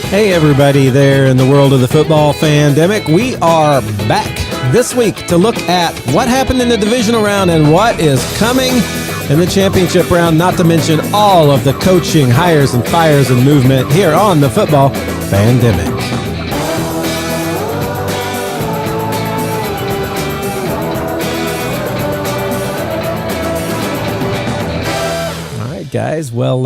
Hey, everybody there in the world of the football fandemic. We are back this week to look at what happened in the divisional round and what is coming in the championship round, not to mention all of the coaching, hires and fires and movement here on the football fandemic. All right, guys. Well,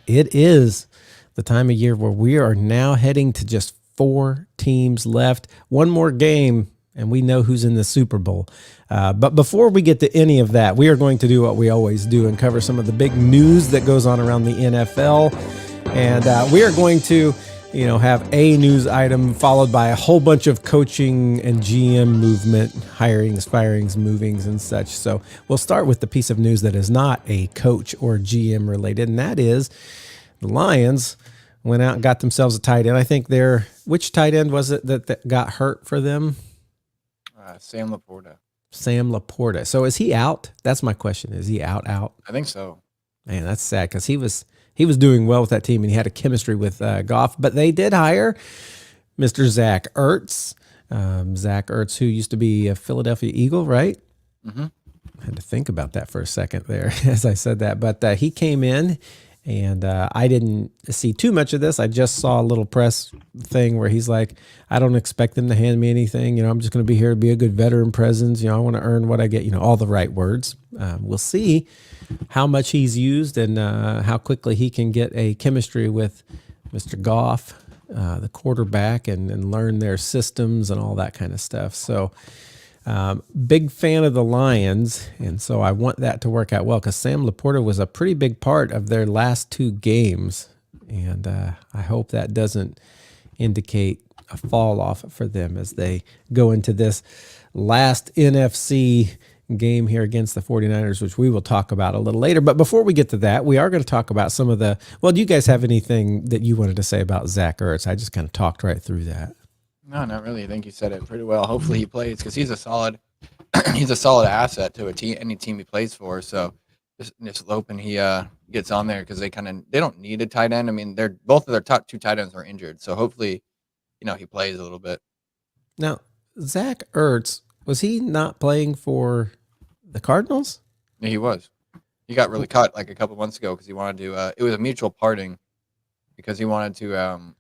it is the time of year where we are now heading to just 4 teams left. One more game, and we know who's in the Super Bowl. But before we get to any of that, we are going to do what we always do and cover some of the big news that goes on around the NFL. And we are going to, have a news item followed by a whole bunch of coaching and GM movement, hirings, firings, movings, and such. So we'll start with the piece of news that is not a coach or GM related, and that is the Lions went out and got themselves a tight end. I think which tight end was it that got hurt for them? Sam Laporta. Sam Laporta. So is he out? That's my question. Is he out? I think so. Man, that's sad because he was doing well with that team and he had a chemistry with Goff. But they did hire Mr. Zach Ertz. Zach Ertz, who used to be a Philadelphia Eagle, right? Mm-hmm. I had to think about that for a second there as I said that. But he came in. And I didn't see too much of this. I just saw a little press thing where he's like, I don't expect them to hand me anything. I'm just going to be here to be a good veteran presence. I want to earn what I get, all the right words. We'll see how much he's used and how quickly he can get a chemistry with Mr. Goff, the quarterback, and learn their systems and all that kind of stuff. So big fan of the Lions, and so I want that to work out well because Sam Laporta was a pretty big part of their last 2 games, and I hope that doesn't indicate a fall off for them as they go into this last NFC game here against the 49ers, which we will talk about a little later. But before we get to that, we are going to talk about some of the, do you guys have anything that you wanted to say about Zach Ertz? I just kind of talked right through that. No, not really. I think you said it pretty well. Hopefully he plays because he's a solid asset to a team, any team he plays for. So just hoping he gets on there because they don't need a tight end. I mean, both of their top 2 tight ends are injured, so hopefully, he plays a little bit. Now, Zach Ertz, was he not playing for the Cardinals? Yeah, he was. He got really cut like a couple months ago because he wanted to. It was a mutual parting because he wanted to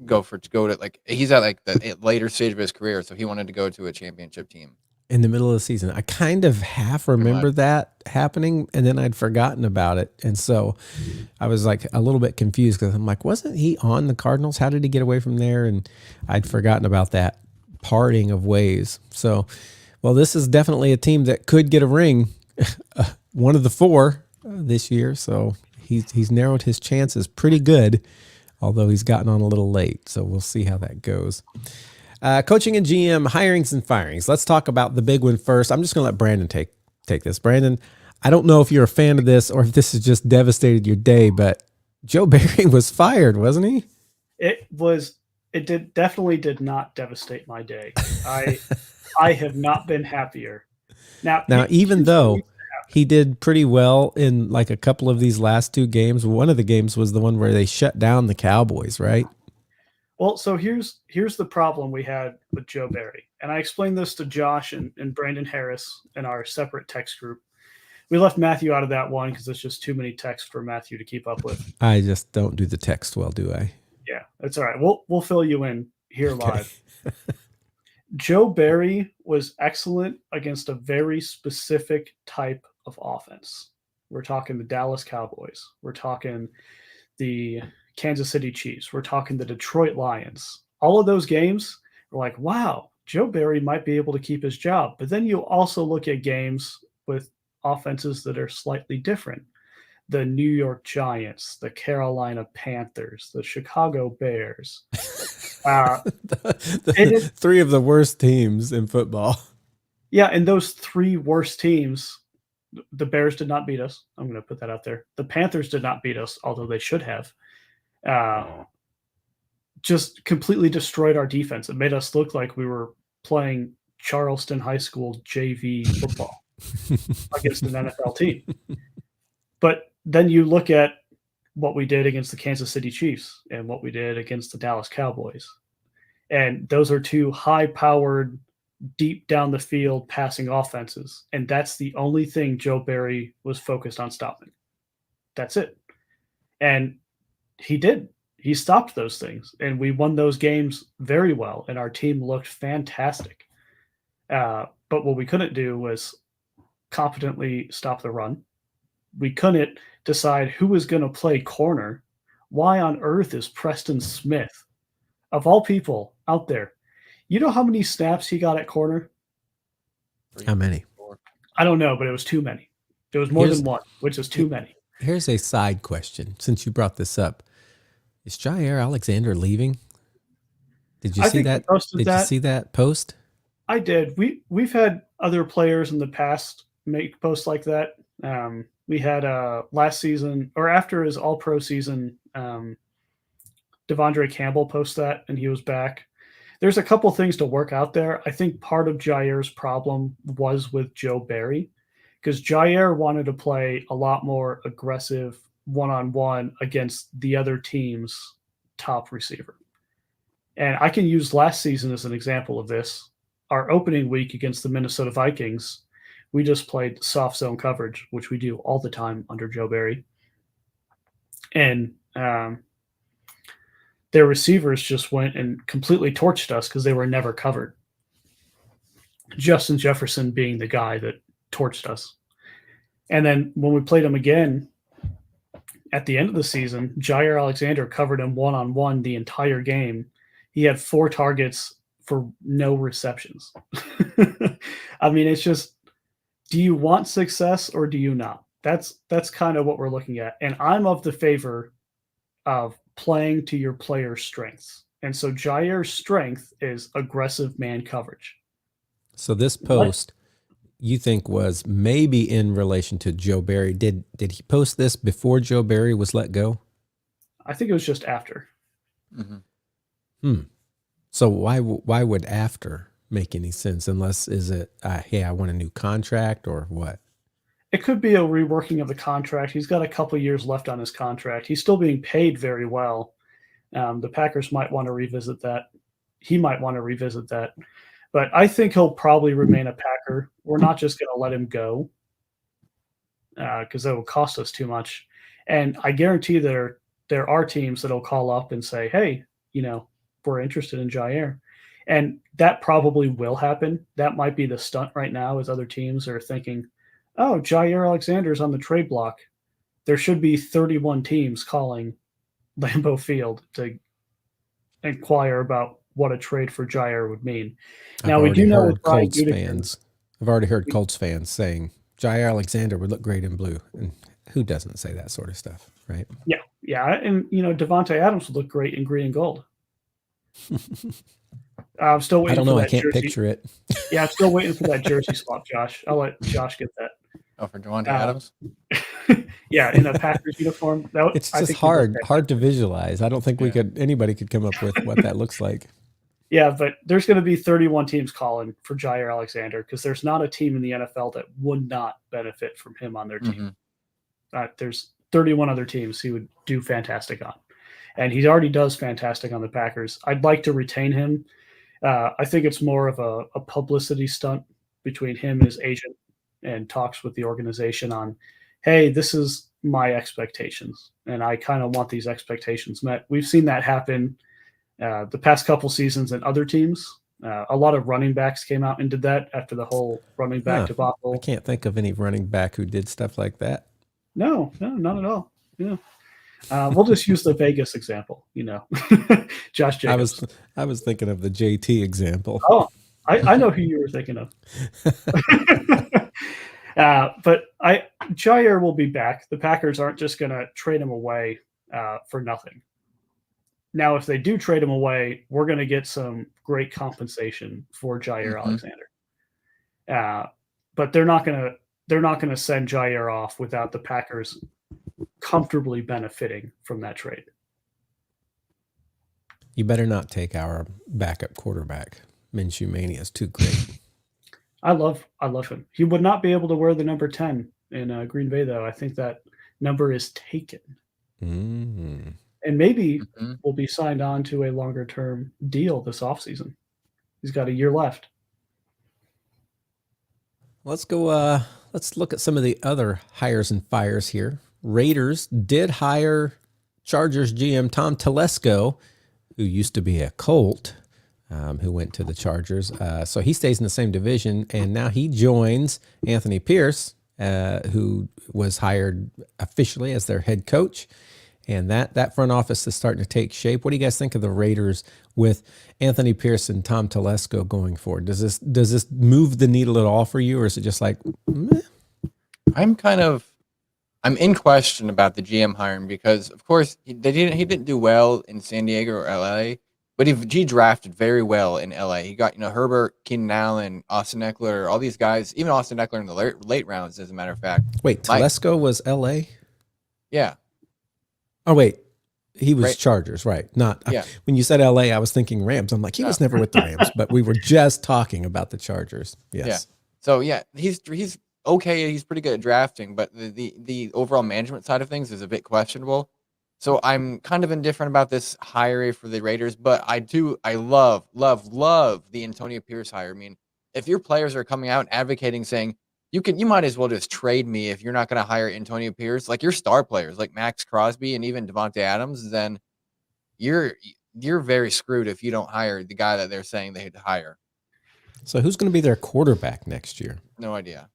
go to like he's at like the later stage of his career, so he wanted to go to a championship team in the middle of the season. I kind of half remember that happening, and then I'd forgotten about it, and so I was like a little bit confused because I'm like, wasn't he on the Cardinals? How did he get away from there? And I'd forgotten about that parting of ways. So, this is definitely a team that could get a ring, one of the 4 this year. So he's narrowed his chances pretty good, although he's gotten on a little late. So we'll see how that goes. Coaching and GM hirings and firings. Let's talk about the big one first. I'm just going to let Brandon take this. Brandon, I don't know if you're a fan of this or if this has just devastated your day, but Joe Barry was fired, wasn't he? It definitely did not devastate my day. I have not been happier. Now, even though he did pretty well in like a couple of these last 2 games, one of the games was the one where they shut down the Cowboys, right? Well, so here's the problem we had with Joe Barry. And I explained this to Josh and Brandon Harris in our separate text group. We left Matthew out of that one because it's just too many texts for Matthew to keep up with. I just don't do the text well, do I? Yeah, that's all right. We'll fill you in here live. Joe Barry was excellent against a very specific type of offense. We're talking the Dallas Cowboys. We're talking the Kansas City Chiefs. We're talking the Detroit Lions. All of those games were like, wow, Joe Barry might be able to keep his job. But then you also look at games with offenses that are slightly different. The New York Giants, the Carolina Panthers, the Chicago Bears. the 3 of the worst teams in football. Yeah, and those 3 worst teams, the Bears did not beat us. I'm going to put that out there. The Panthers did not beat us, although they should have. Just completely destroyed our defense. It made us look like we were playing Charleston High School JV football against an NFL team. But then you look at what we did against the Kansas City Chiefs and what we did against the Dallas Cowboys. And those are two high-powered, deep down the field passing offenses. And that's the only thing Joe Barry was focused on stopping. That's it. And he did. He stopped those things. And we won those games very well. And our team looked fantastic. But what we couldn't do was competently stop the run. We couldn't decide who was going to play corner. Why on earth is Preston Smith, of all people out there, you know how many snaps he got at corner? How many? I don't know, but it was too many. It was more than one, which is too many. Here's a side question. Since you brought this up, is Jair Alexander leaving? Did you see that? Did you see that post? I did. We've had other players in the past make posts like that. We had last season, or after his All-Pro season, Devondre Campbell post that, and he was back. There's a couple things to work out there. I think part of Jair's problem was with Joe Barry, because Jair wanted to play a lot more aggressive one-on-one against the other team's top receiver. And I can use last season as an example of this. Our opening week against the Minnesota Vikings, we just played soft zone coverage, which we do all the time under Joe Barry. And their receivers just went and completely torched us because they were never covered. Justin Jefferson being the guy that torched us. And then when we played him again at the end of the season, Jair Alexander covered him one-on-one the entire game. He had 4 targets for no receptions. I mean, it's just, do you want success or do you not? That's kind of what we're looking at. And I'm of the favor of playing to your player's strengths. And so Jair's strength is aggressive man coverage. So this post you think was maybe in relation to Joe Barry. Did he post this before Joe Barry was let go? I think it was just after. Mm-hmm. So why would after make any sense, unless is it, hey, I want a new contract or what? It could be a reworking of the contract. He's got a couple years left on his contract. He's still being paid very well. The Packers might want to revisit that. He might want to revisit that. But I think he'll probably remain a Packer. We're not just going to let him go because that will cost us too much. And I guarantee there are teams that will call up and say, hey, we're interested in Jair. And that probably will happen. That might be the stunt right now, as other teams are thinking, oh, Jair Alexander's on the trade block. There should be 31 teams calling Lambeau Field to inquire about what a trade for Jair would mean. Now, we do know with Colts fans. I've already heard Colts fans saying Jair Alexander would look great in blue. And who doesn't say that sort of stuff, right? Yeah. Yeah. And, Devontae Adams would look great in green and gold. I'm still waiting. I don't know. I can't jersey. Picture it. Yeah, I'm still waiting for that jersey swap, Josh. I'll let Josh get that. Oh, for Devontae Adams? Yeah, in a Packers uniform. It's just hard to visualize. I don't think anybody could come up with what that looks like. Yeah, but there's going to be 31 teams calling for Jair Alexander because there's not a team in the NFL that would not benefit from him on their team. There's 31 other teams he would do fantastic on. And he already does fantastic on the Packers. I'd like to retain him. I think it's more of a publicity stunt between him and his agent and talks with the organization on, hey, this is my expectations, and I kind of want these expectations met. We've seen that happen the past couple seasons in other teams. A lot of running backs came out and did that after the whole running back debacle. I can't think of any running back who did stuff like that. No, not at all. Yeah. We'll just use the Vegas example, Josh Jacobs. I was thinking of the JT example. Oh, I know who you were thinking of. But Jair will be back. The Packers aren't just going to trade him away for nothing. Now, if they do trade him away, we're going to get some great compensation for Jair Alexander. But they're not going to send Jair off without the Packers comfortably benefiting from that trade. You better not take our backup quarterback. Minshew Mania is too great. I love him. He would not be able to wear the number 10 in Green Bay, though. I think that number is taken. Mm. And maybe Mhm. will be signed on to a longer term deal this offseason. He's got a year left. Let's go. Let's look at some of the other hires and fires here. Raiders did hire Chargers GM Tom Telesco, who used to be a Colt, who went to the Chargers. So he stays in the same division, and now he joins Anthony Pierce, who was hired officially as their head coach. And that front office is starting to take shape. What do you guys think of the Raiders with Anthony Pierce and Tom Telesco going forward? Does this move the needle at all for you, or is it just like, meh? I'm in question about the GM hiring because, of course, he didn't do well in San Diego or LA, but he drafted very well in LA. He got Herbert, Keenan Allen, Austin Eckler, all these guys, even Austin Eckler in the late rounds, as a matter of fact. Wait, Telesco was LA? Yeah. Oh wait, he was Right. Chargers, right? Not Yeah. When you said LA, I was thinking Rams. I'm like, he was never with the Rams, but we were just talking about the Chargers. Yes. Yeah. So yeah, he's okay. He's pretty good at drafting, but the overall management side of things is a bit questionable. So I'm kind of indifferent about this hire for the Raiders, but I love the Antonio Pierce hire. I mean, if your players are coming out and advocating saying you might as well just trade me if you're not going to hire Antonio Pierce, like your star players like Max Crosby and even Devontae Adams, then you're very screwed if you don't hire the guy that they're saying they had to hire. So who's going to be their quarterback next year? No idea.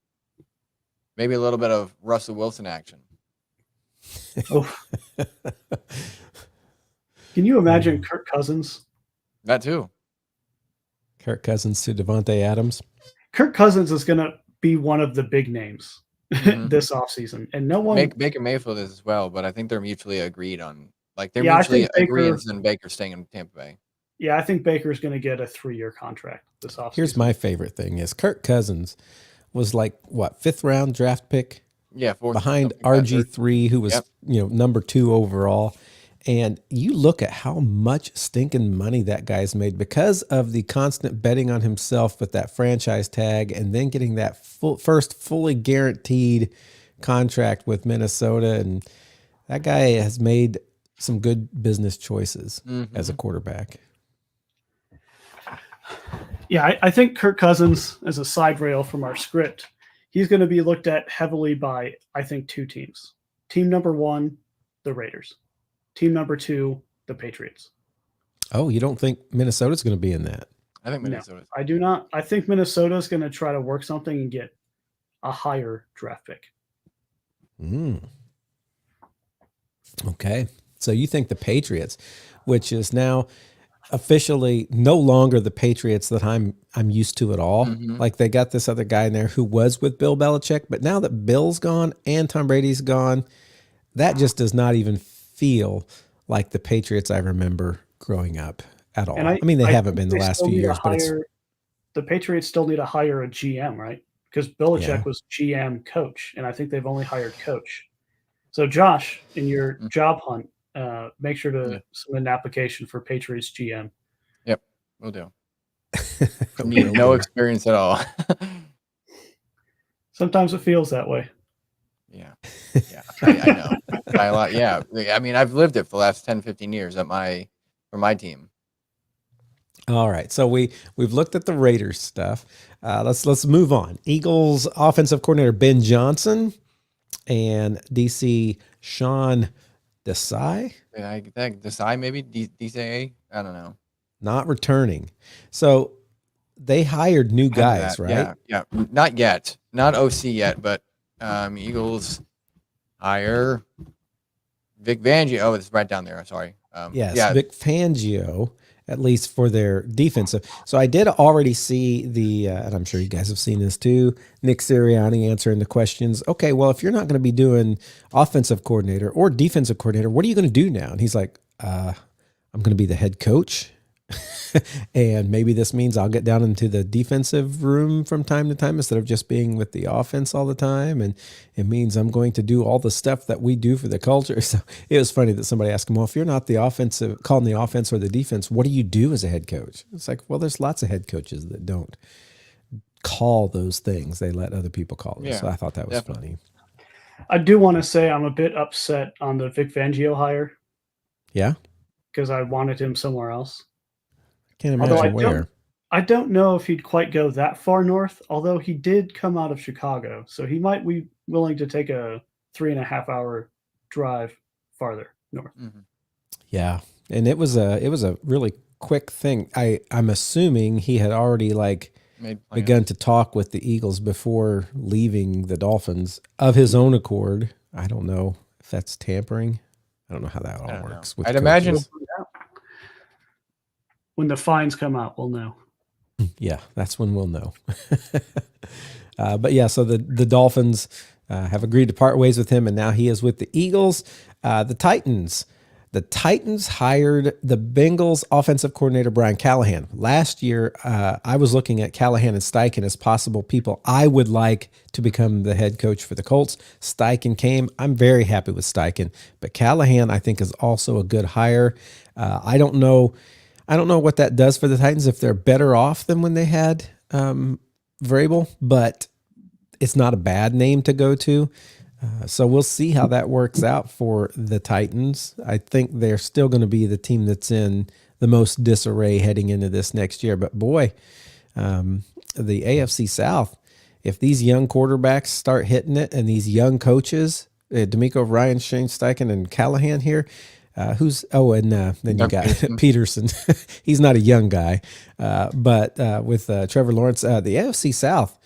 Maybe a little bit of Russell Wilson action. Oh. Can you imagine Kirk Cousins? That too. Kirk Cousins to Devontae Adams. Kirk Cousins is going to be one of the big names Mhm. this offseason. And no one. Baker Mayfield is as well, but I think they're mutually agreed on. Like they're Yeah, I mutually think Baker- agreeing on Baker staying in Tampa Bay. Yeah, I think Baker's going to get a 3-year contract this offseason. Here's my favorite thing: is Kirk Cousins was like what, 5th round draft pick Yeah, fourth behind something like that, third. RG3, who was Yep. number 2 overall. And you look at how much stinking money that guy's made because of the constant betting on himself with that franchise tag, and then getting that first fully guaranteed contract with Minnesota. And that guy has made some good business choices as a quarterback. Yeah, I think Kirk Cousins, as a side rail from our script, he's going to be looked at heavily by, I think, 2 teams. Team number 1, the Raiders. Team number 2, the Patriots. Oh, you don't think Minnesota's going to be in that? I think No, Minnesota. I do not. I think Minnesota's going to try to work something and get a higher draft pick. Okay. So you think the Patriots, which is now officially no longer the Patriots that I'm used to at all. Mhm. Like they got this other guy in there who was with Bill Belichick, but now that Bill's gone and Tom Brady's gone, that just does not even feel like the Patriots I remember growing up at all. And I mean, they haven't think been the they last still few need to years, but it's the Patriots still need to hire a GM, right? Because Belichick Yeah. was GM coach, and I think they've only hired coach. So, Josh, in your job hunt, make sure to submit an application for Patriots GM. Yep, we'll do. Need no experience at all. Sometimes it feels that way. Yeah, I know. By a lot, yeah. I mean, I've lived it for the last 10, 15 years for my team. All right, so we've looked at the Raiders stuff. Let's move on. Eagles offensive coordinator Ben Johnson and DC Sean Desai Yeah, I think Desai maybe DCA. I don't know. not returning. So they hired new guys, right? Yeah. Not yet. Not OC yet, but Eagles hire Vic Fangio. Oh, it's right down there. I'm sorry. Yes, Yeah. Vic Fangio, at least for their defensive. So I did already see and I'm sure you guys have seen this too, Nick Sirianni answering the questions. Okay, well, if you're not going to be doing offensive coordinator or defensive coordinator, what are you going to do now? And he's like, I'm going to be the head coach. And maybe this means I'll get down into the defensive room from time to time instead of just being with the offense all the time. And it means I'm going to do all the stuff that we do for the culture. So it was funny that somebody asked him, well, if you're not the offensive, calling the offense or the defense, what do you do as a head coach? It's like, well, there's lots of head coaches that don't call those things. They let other people call them. Yeah, So I thought that was definitely. funny. I do want to say I'm a bit upset on the Vic Fangio hire Yeah, because I wanted him somewhere else. can't Although imagine where. I don't know if he'd quite go that far north. Although he did come out of Chicago, so he might be willing to take a 3.5 hour drive farther north. Mhm. Yeah, and it was a really quick thing. I'm assuming he had already like Made plans. begun to talk with the Eagles before leaving the Dolphins of his own accord. I don't know if that's tampering. I don't know how that all don't works. know. With I'd imagine- coaches. When the fines come out, we'll know. Yeah, that's when we'll know. But yeah, so the Dolphins have agreed to part ways with him, and now he is with the Eagles. The Titans. The Titans hired the Bengals offensive coordinator Brian Callahan. Last year, I was looking at Callahan and Steichen as possible people I would like to become the head coach for the Colts. Steichen came. I'm very happy with Steichen, but Callahan I think is also a good hire. I don't know what that does for the Titans if they're better off than when they had Vrabel, but it's not a bad name to go to. So we'll see how that works out for the Titans. I think they're still going to be the team that's in the most disarray heading into this next year. But boy, the AFC South, if these young quarterbacks start hitting it and these young coaches, D'Amico Ryan, Shane Steichen, and Callahan here, then you Doug got Peterson. Peterson. He's not a young guy, but with Trevor Lawrence, the AFC South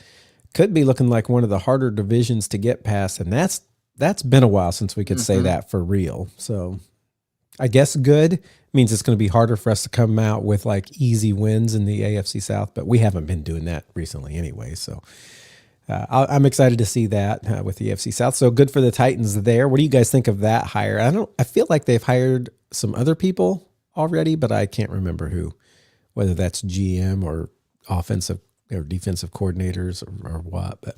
could be looking like one of the harder divisions to get past, and that's been a while since we could say that for real. So I guess good means it's going to be harder for us to come out with like easy wins in the AFC South, but we haven't been doing that recently anyway. So I'm excited to see that with the AFC South. So good for the Titans there. What do you guys think of that hire? I feel like they've hired some other people already, but I can't remember who, whether that's GM or offensive or defensive coordinators or what. But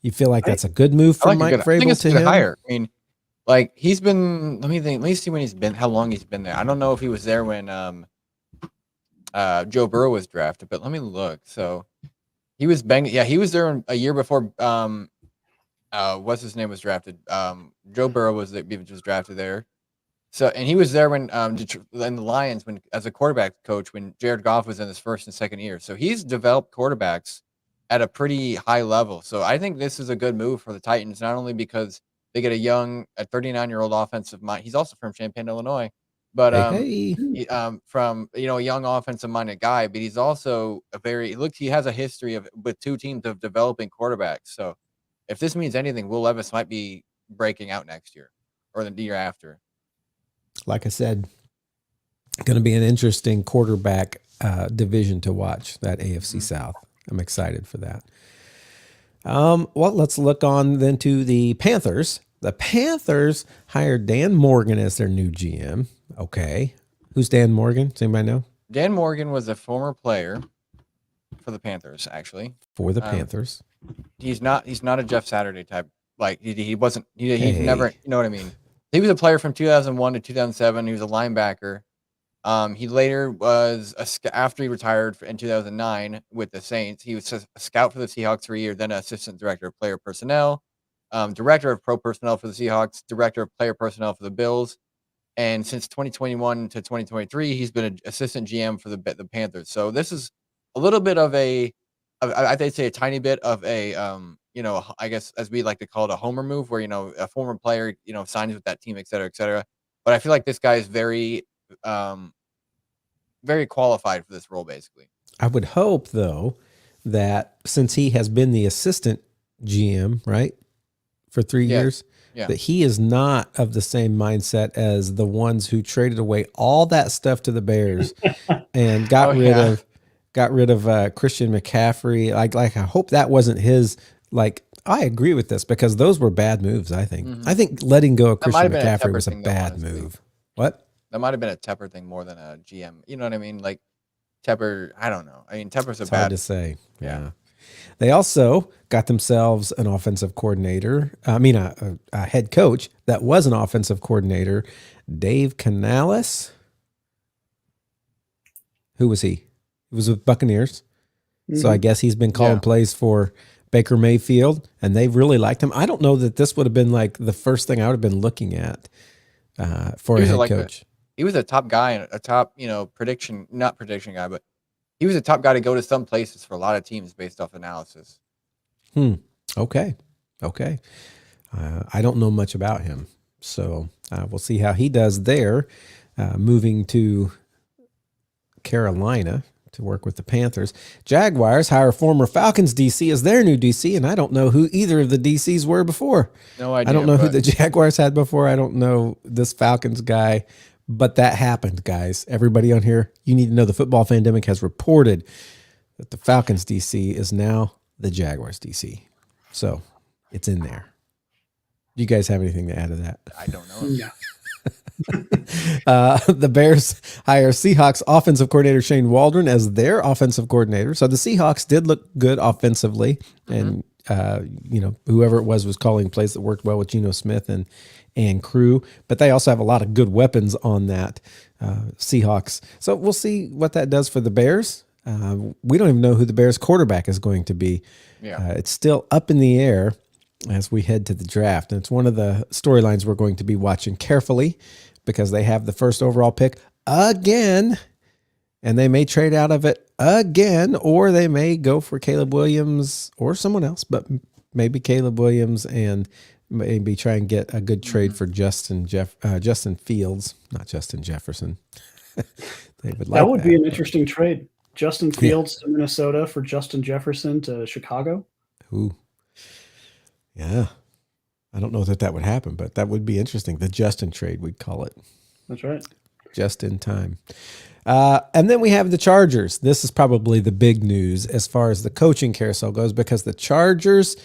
you feel like that's a good move from Mike I think Vrabel it's to a good him? hire. I mean, like he's been. Let me think. Let me see when he's been. How long he's been there. I don't know if he was there when Joe Burrow was drafted, but let me look. So he was Yeah, he was there a year before. What's his name was drafted. Joe Burrow was drafted there. So, and he was there when in the Lions when as a quarterback coach when Jared Goff was in his first and second year. So he's developed quarterbacks at a pretty high level. So I think this is a good move for the Titans, not only because they get a 39-year-old offensive mind. He's also from Champaign, Illinois, but Hey. from a young offensive minded guy. But he's also he has a history with two teams of developing quarterbacks. So if this means anything, Will Levis might be breaking out next year or the year after. Like I said, going to be an interesting quarterback division to watch, that AFC South. I'm excited for that. Well, let's look on then to the Panthers. The Panthers hired Dan Morgan as their new GM. Okay. Who's Dan Morgan? Does anybody know? Dan Morgan was a former player for the Panthers, actually. For the Panthers. He's not a Jeff Saturday type. Like he wasn't. He Hey. never. You know what I mean? He was a player from 2001 to 2007. He was a linebacker. He later was after he retired in 2009 with the Saints. He was a scout for the Seahawks for a year, then an assistant director of player personnel, director of pro personnel for the Seahawks, director of player personnel for the Bills, and since 2021 to 2023, he's been an assistant GM for the Panthers. So this is a little bit of I'd say a tiny bit of a I guess as we like to call it a homer move, where a former player signs with that team, et cetera, et cetera. But I feel like this guy is very very qualified for this role, basically. I would hope, though, that since he has been the assistant GM, right, for 3 years, that he is not of the same mindset as the ones who traded away all that stuff to the Bears and got rid of Christian McCaffrey. Like I hope that wasn't his. Like I agree with this because those were bad moves. I think. I think letting go of Christian McCaffrey was a bad move. What? That might have been a Tepper thing more than a GM. You know what I mean? Like Tepper, I don't know. I mean, Tepper's It's hard bad to say. Yeah. They also got themselves an offensive coordinator. I mean, a head coach that was an offensive coordinator, Dave Canales. Who was he? He was with Buccaneers. So I guess he's been calling plays for Baker Mayfield, and they really liked him. I don't know that this would have been like the first thing I would have been looking at for a head coach. He was a top guy, a top, not prediction guy, but he was a top guy to go to some places for a lot of teams based off analysis. Okay. I don't know much about him, so we'll see how he does there, moving to Carolina to work with the Panthers. Jaguars hire former Falcons DC as their new DC, and I don't know who either of the DCs were before. No idea. I don't know who the Jaguars had before. I don't know this Falcons guy, but that happened, guys. Everybody on here, you need to know the Football Fandemic has reported that the Falcons DC is now the Jaguars DC. So it's in there. Do you guys have anything to add to that? I don't know. Yeah. The Bears hire Seahawks offensive coordinator Shane Waldron as their offensive coordinator. So the Seahawks did look good offensively, and whoever it was calling plays that worked well with Geno Smith and crew. But they also have a lot of good weapons on that Seahawks. So we'll see what that does for the Bears. We don't even know who the Bears quarterback is going to be. Yeah. It's still up in the air as we head to the draft. And it's one of the storylines we're going to be watching carefully because they have the first overall pick again, and they may trade out of it again, or they may go for Caleb Williams or someone else, but maybe Caleb Williams and maybe try and get a good trade for Justin Fields, not Justin Jefferson. That would be an interesting trade. Justin Fields to Minnesota for Justin Jefferson to Chicago. Ooh. Yeah. I don't know that would happen, but that would be interesting. The Justin trade, we'd call it. That's right. Just in time. And then we have the Chargers. This is probably the big news as far as the coaching carousel goes, because the Chargers,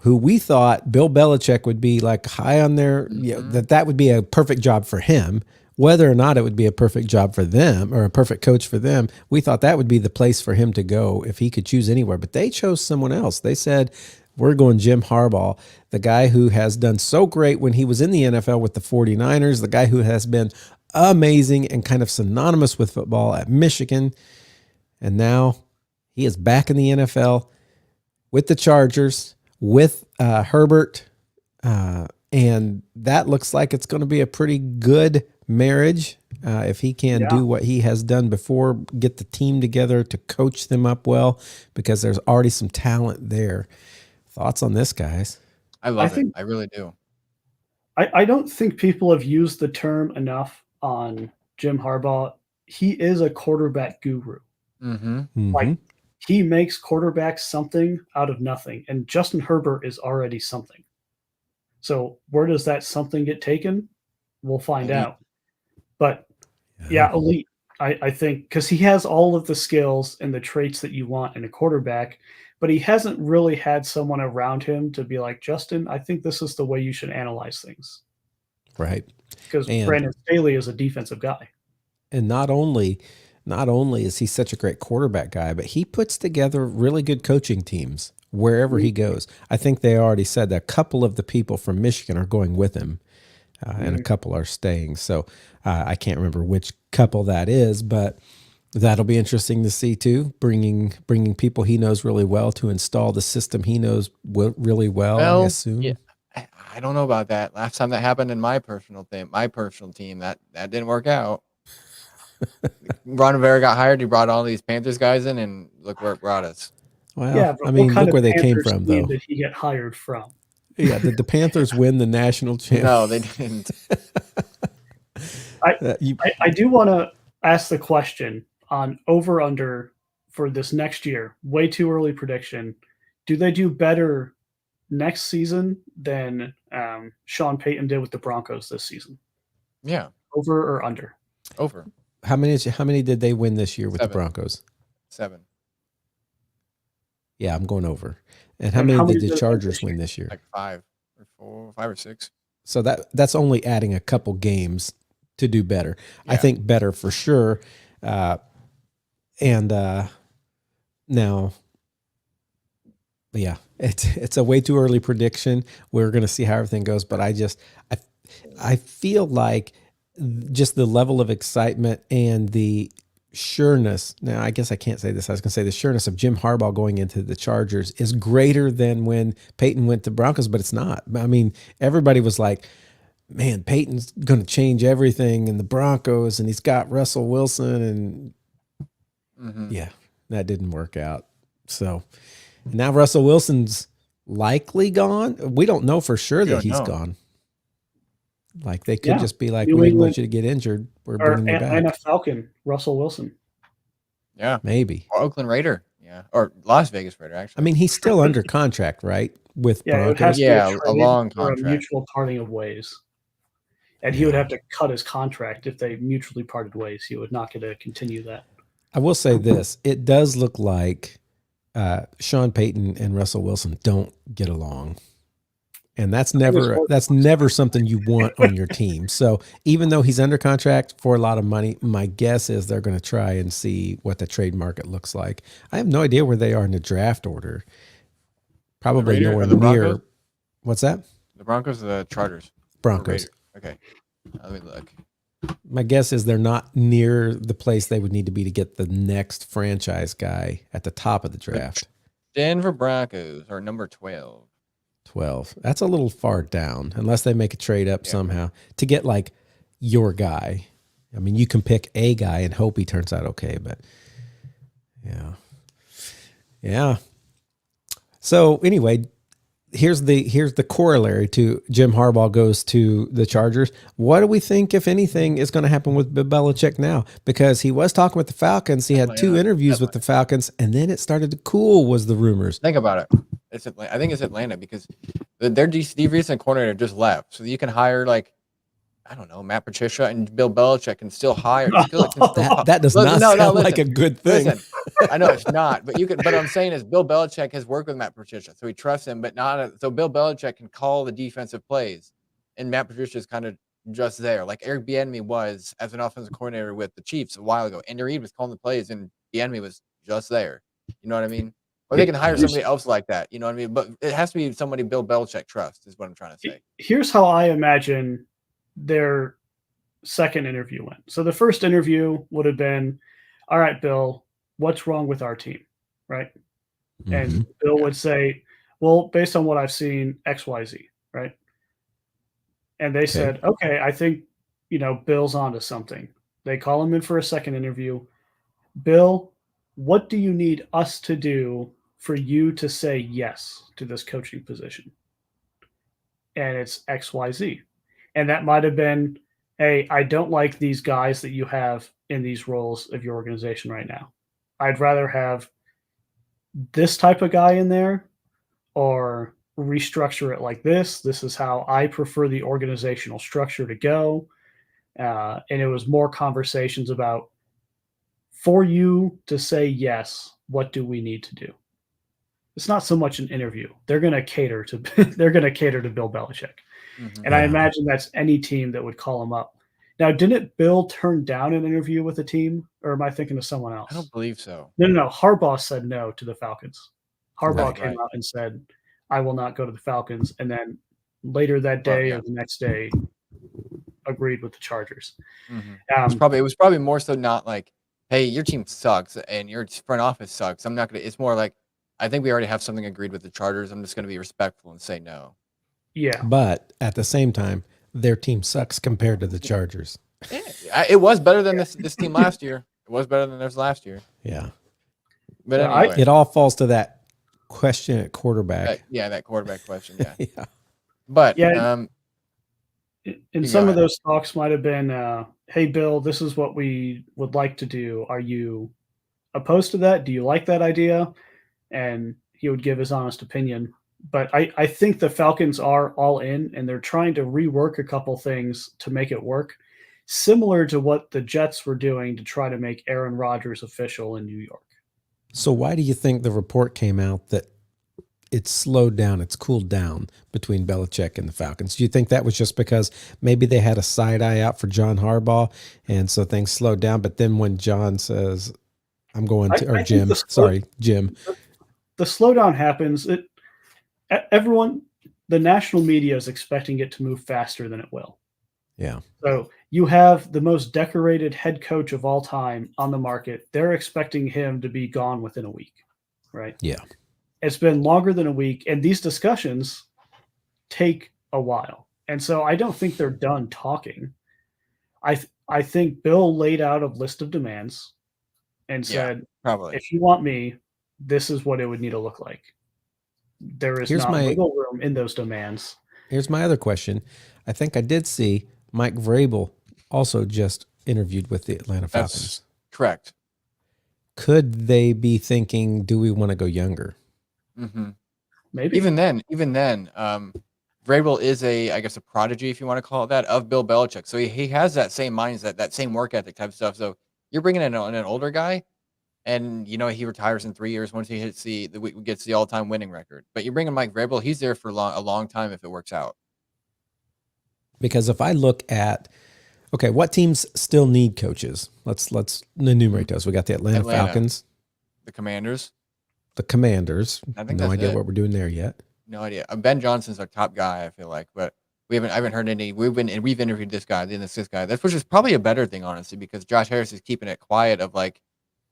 who we thought Bill Belichick would be like high on their, that would be a perfect job for him. Whether or not it would be a perfect job for them or a perfect coach for them, we thought that would be the place for him to go if he could choose anywhere. But they chose someone else. They said, we're going Jim Harbaugh, the guy who has done so great when he was in the NFL with the 49ers, the guy who has been amazing and kind of synonymous with football at Michigan. And now he is back in the NFL with the Chargers, with Herbert. And that looks like it's going to be a pretty good marriage if he can do what he has done before, get the team together to coach them up well, because there's already some talent there. Thoughts on this, guys? I love it. I really do. I don't think people have used the term enough on Jim Harbaugh. He is a quarterback guru. Like, he makes quarterbacks something out of nothing, and Justin Herbert is already something. So where does that something get taken? We'll find out. But elite, I think, because he has all of the skills and the traits that you want in a quarterback, but he hasn't really had someone around him to be like, Justin, I think this is the way you should analyze things. Right. Because Brandon Staley is a defensive guy. And not only is he such a great quarterback guy, but he puts together really good coaching teams wherever he goes. I think they already said that a couple of the people from Michigan are going with him, and a couple are staying. So I can't remember which couple that is, but that'll be interesting to see too. Bringing people he knows really well to install the system he knows really well. I assume. Yeah, I don't know about that. Last time that happened in my personal team, that didn't work out. Ron Rivera got hired. He brought all these Panthers guys in, and look where it brought us. Well, I mean, look where they came from, though. Did he get hired from? Yeah, did the Panthers win the national championship? No, they didn't. I do want to ask the question on over-under for this next year. Way too early prediction. Do they do better next season than Sean Payton did with the Broncos this season? Yeah. Over or under? Over. How many did they win this year with the Broncos? 7. Yeah, I'm going over. And how many did the Chargers win this year? Like 5 or 6. So that's only adding a couple games to do better. Yeah. I think better for sure. Now, yeah, it's a way too early prediction. We're going to see how everything goes, but I feel like just the level of excitement and the sureness. Now, I guess I can't say this. I was going to say the sureness of Jim Harbaugh going into the Chargers is greater than when Peyton went to Broncos, but it's not. I mean, everybody was like, man, Peyton's going to change everything in the Broncos, and he's got Russell Wilson, and yeah, that didn't work out. So now Russell Wilson's likely gone. We don't know for sure that he's gone. Like they could just be like, we didn't want you to get injured. We're bringing you back. And a Falcon, Russell Wilson. Yeah, maybe. Or Oakland Raider. Yeah, or Las Vegas Raider. Actually, I mean, he's still under contract, right? With Broncos. A long contract, a mutual parting of ways, and he would have to cut his contract if they mutually parted ways. He would not get to continue that. I will say this: it does look like Sean Payton and Russell Wilson don't get along. And that's never something you want on your team. So even though he's under contract for a lot of money, my guess is they're going to try and see what the trade market looks like. I have no idea where they are in the draft order. Probably nowhere near. What's that? The Broncos or the Chargers? Broncos. Okay. Let me look. My guess is they're not near the place they would need to be to get the next franchise guy at the top of the draft. Denver Broncos are number 12. 12. That's a little far down unless they make a trade up somehow to get like your guy. I mean, you can pick a guy and hope he turns out okay, but yeah. So anyway, here's the corollary to Jim Harbaugh goes to the Chargers. What do we think, if anything, is going to happen with Bill Belichick now? Because he was talking with the Falcons. He had 2 interviews with the Falcons, and then it started to cool, was the rumors. Think about it. I think it's Atlanta because their recent coordinator just left. So you can hire I don't know, Matt Patricia and Bill Belichick can still hire. That does not sound like a good thing. Listen, I know it's not, but but what I'm saying is Bill Belichick has worked with Matt Patricia, so he trusts him, but so Bill Belichick can call the defensive plays, and Matt Patricia is kind of just there, like Eric Bieniemy was as an offensive coordinator with the Chiefs a while ago. Andy Reid was calling the plays, and Bieniemy was just there. You know what I mean? Or they can hire somebody else like that. You know what I mean? But it has to be somebody Bill Belichick trusts, is what I'm trying to say. Here's how I imagine their second interview went. So the first interview would have been, all right, Bill, what's wrong with our team? Right. Mm-hmm. And Bill would say, well, based on what I've seen, XYZ. Right. And they said, okay, I think, Bill's onto something. They call him in for a second interview. Bill, what do you need us to do for you to say yes to this coaching position? And it's XYZ. And that might have been, hey, I don't like these guys that you have in these roles of your organization right now. I'd rather have this type of guy in there or restructure it like this. This is how I prefer the organizational structure to go. And it was more conversations about, for you to say yes, what do we need to do? It's not so much an interview. They're going to cater to Bill Belichick. Mm-hmm. And I imagine that's any team that would call him up. Now, didn't Bill turn down an interview with a team, or am I thinking of someone else? I don't believe so. No. Harbaugh said no to the Falcons. Harbaugh came out and said, I will not go to the Falcons. And then later that day or the next day, agreed with the Chargers. Mm-hmm. It was probably more so not like, hey, your team sucks and your front office sucks. I'm not going to, it's more like, I think we already have something agreed with the Chargers. I'm just going to be respectful and say no. Yeah. But at the same time, their team sucks compared to the Chargers. Yeah, it was better than this team last year. It was better than theirs last year. Yeah. But anyway. It all falls to that question at quarterback. That quarterback question. Yeah. Yeah. But and some of those talks might have been, hey, Bill, this is what we would like to do. Are you opposed to that? Do you like that idea? And he would give his honest opinion. But I think the Falcons are all in, and they're trying to rework a couple things to make it work, similar to what the Jets were doing to try to make Aaron Rodgers official in New York. So why do you think the report came out that it's slowed down, it's cooled down between Belichick and the Falcons? Do you think that was just because maybe they had a side eye out for John Harbaugh, and so things slowed down? But then when John says, I'm going to, or Jim, Jim. The slowdown happens. Everyone, the national media is expecting it to move faster than it will. Yeah. So you have the most decorated head coach of all time on the market. They're expecting him to be gone within a week, right? Yeah. It's been longer than a week, and these discussions take a while. And so I don't think they're done talking. I think Bill laid out a list of demands and Yeah, said, probably. if you want me, this is what it would need to look like. There is Here's not my wiggle room in those demands. here's my other question. I think I did see Mike Vrabel also just interviewed with the Atlanta Falcons. That's correct. Could they be thinking, do we want to go younger? Mm-hmm. Maybe. Even then, Vrabel is I guess a prodigy, if you want to call it that, of Bill Belichick. So he has that same mindset, that same work ethic type of stuff. So you're bringing in an older guy, and he retires in 3 years once he hits gets the all-time winning record. But you bring in Mike Vrabel, he's there for a long time if it works out. Because if I look at, okay, what teams still need coaches? Let's enumerate those. We got the Atlanta Falcons, the Commanders, the Commanders. I think no that's idea it. what we're doing there yet. No idea. Ben Johnson's our top guy, I feel like, but I haven't heard any. We've interviewed this guy, this guy. Which is probably a better thing, honestly, because Josh Harris is keeping it quiet. Of like,